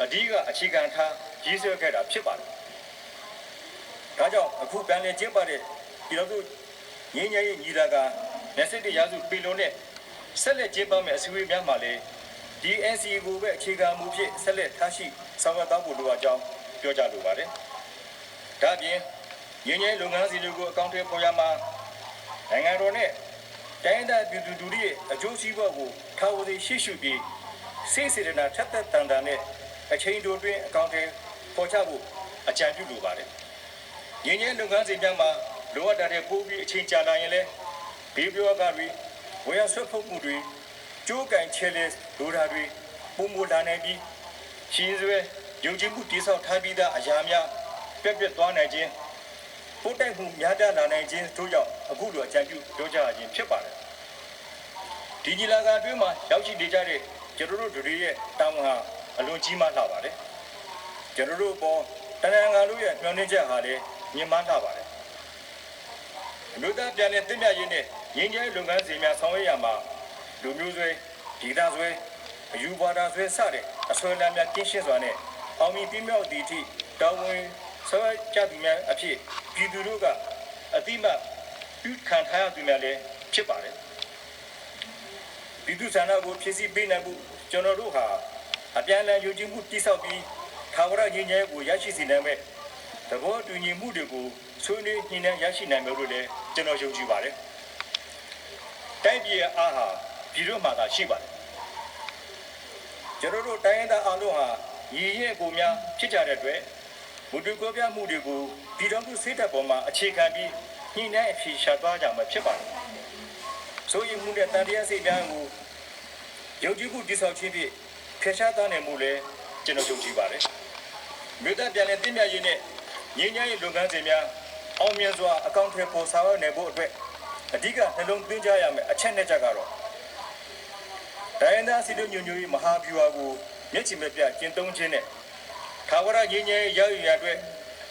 အဓိကအခြေခံထားရေးဆွဲခဲ့တာဖြစ်ပါတယ်။ဒါကြောင့်အခုပြန်လည်ကျင်းပတဲ့ပြည်တော်စုငြိမ်းချမ်းရေးညီလာခံ27ရာစုပြည်လုံးနဲ့ဆက်လက်ကျင်းပမယ့်အစည်းအဝေးများမှာလည်းဒီ NCA ကိုပဲအခြေခံမူဖြင့်ဆက်လက်ထားရှိဆောင်ရွက်သွားဖို့လိုအပ်ကြောင်းပြောကြားလိုပါတယ်။ဒါ့အပြင်ငြိမ်းချမ်းလုပ်ငန်းစဉ်တွေကိုအကောင့်ထဲပေါ်ရမှာနိုင်ငံတော်နဲ့တိုင်းဒေသပြည်သူတွေရဲ့အကျိုးစီးပွားကိုထားဝေရှိရှုပြီးစိတ်စေတနာထက်သက်တန်တာနဲ့အချိန်တိုတွင်အကောင့်ထဲပေါ်ချဖို့အကြံပြုလိုပါတယ်။ငြိမ်းချမ်းလုပ်ငန်းစဉ်များမှာလိုအပ်တဲ့ပိုးပြီးအချိန်ကြာလာရင်လည်းဘေးပြောကတွေဝေယဆွတ်ဖုတ်မှုတွေကြိုးကန်ချဲလဲလိုတာတွေပုံမလာနိုင်ပြီးရှင်းစွဲယုံကြည်မှုတည်ဆောက်ထားပြီးသားအရာများပြက်သွားနိုင်ခြင်းပို့တိုက်မှုများပြားလာနိုင်ခြင်းတို့ကြောင့်အခုလိုအကြံပြုပြောကြားခြင်းဖြစ်ပါတယ်။ဒီညီလာခံအတွင်းမှာရောက်ရှိနေကြတဲ့ကျွန်တော်တို့တွေရဲ့တာဝန်ဟာအလွန်ကြီးမားလှပါတယ်။ကျွန်တော်တို့ပေါ်တနင်္ဂနွေတို့ရဲ့မျှော်လင့်ချက်ဟာလည်းမြင့်မားလှပါတယ်။အမျိုးသားပြန်လည်တည်မြဲရေးနဲ့ငြိမ်းချမ်းရေးလုပ်ငန်းစဉ်များဆောင်ရွက်ရမှာလူမျိုးဆွဲဒေသဆွဲအယူဘာသာဆွဲစတဲ့အဆွေလမ်းများကင်းရှင်းစွာနဲ့အောင်မြင်ပြည့်မြောက်သည့်အထိတောင်းဝင်ဆောက်ကြသူများအဖြစ်ပြည်သူတို့ကအတိမတ်ပြုခံထားရသူများလည်းဖြစ်ပါတယ်ပြည်သူ့ဆန္ဒကိုဖြည့်ဆည်းပေးနိုင်ဖို့ကျွန်တော်တို့ဟာအပြန်အလှန်ယုံကြည်မှုတည်ဆောက်ပြီးထာဝရငြိမ်းချမ်းရေးကိုရရှိစေနိုင်မဲ့သဘောတူညီမှုတွေကိုဆွေးနွေးညှိနှိုင်းရရှိနိုင်မယ်လို့လည်းကျွန်တော်ယုံကြည်ပါတယ်တိုင်းပြည်ရဲ့အားဟာပြည်တွင်းမှာသာရှိပါတယ်ကျွန်တော်တို့တိုင်းရင်းသားအားလုံးဟာရည်ရဲကိုများဖြစ်ကြတဲ့အတွက်မူတူကွဲပြားမှုတွေကိုပြည်တော်စုစိတ်ဓာတ်ပေါ်မှာအခြေခံပြီးညှိနှိုင်းအဖြေရှာသွားကြမှာဖြစ်ပါတယ်ဆိုရင်မှုနဲ့တန်တရားစိတ်ဓာတ်ကိုယုံကြည်မှုတည်ဆောက်ခြင်းဖြင့်ဖျက်ရှားသွားနိုင်မှုလည်းကျွန်တော်ယုံကြည်ပါတယ်မြို့သားပြန်လည်တည်မြဲရေးနဲ့ငြိမ်းချမ်းရေးလုပ်ငန်းစဉ်များအောင်မြင်စွာအကောင့်ထဲပေါ်ဆောင်ရွက်နိုင်ဖို့အတွက်အဓိကနှလုံးသွင်းကြရမယ်အချက်နဲ့ချက်ကတော့ဒိုင်းနာစီတို့ညွညွမဟာဗျူဟာကိုမျက်ခြေမပြတ်ကျင့်သုံးခြင်းနဲ့ထာဝရငြိမ်းချမ်းရေးရယူရအတွက်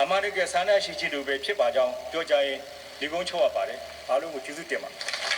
အမှန်တကယ်ဆန္ဒရှိခြင်းတို့ပဲဖြစ်ပါကြောင်းပြောကြရင်ဒီကုန်းချုပ်ရပါတယ်အားလုံးကိုကျေးဇူးတင်ပါတယ်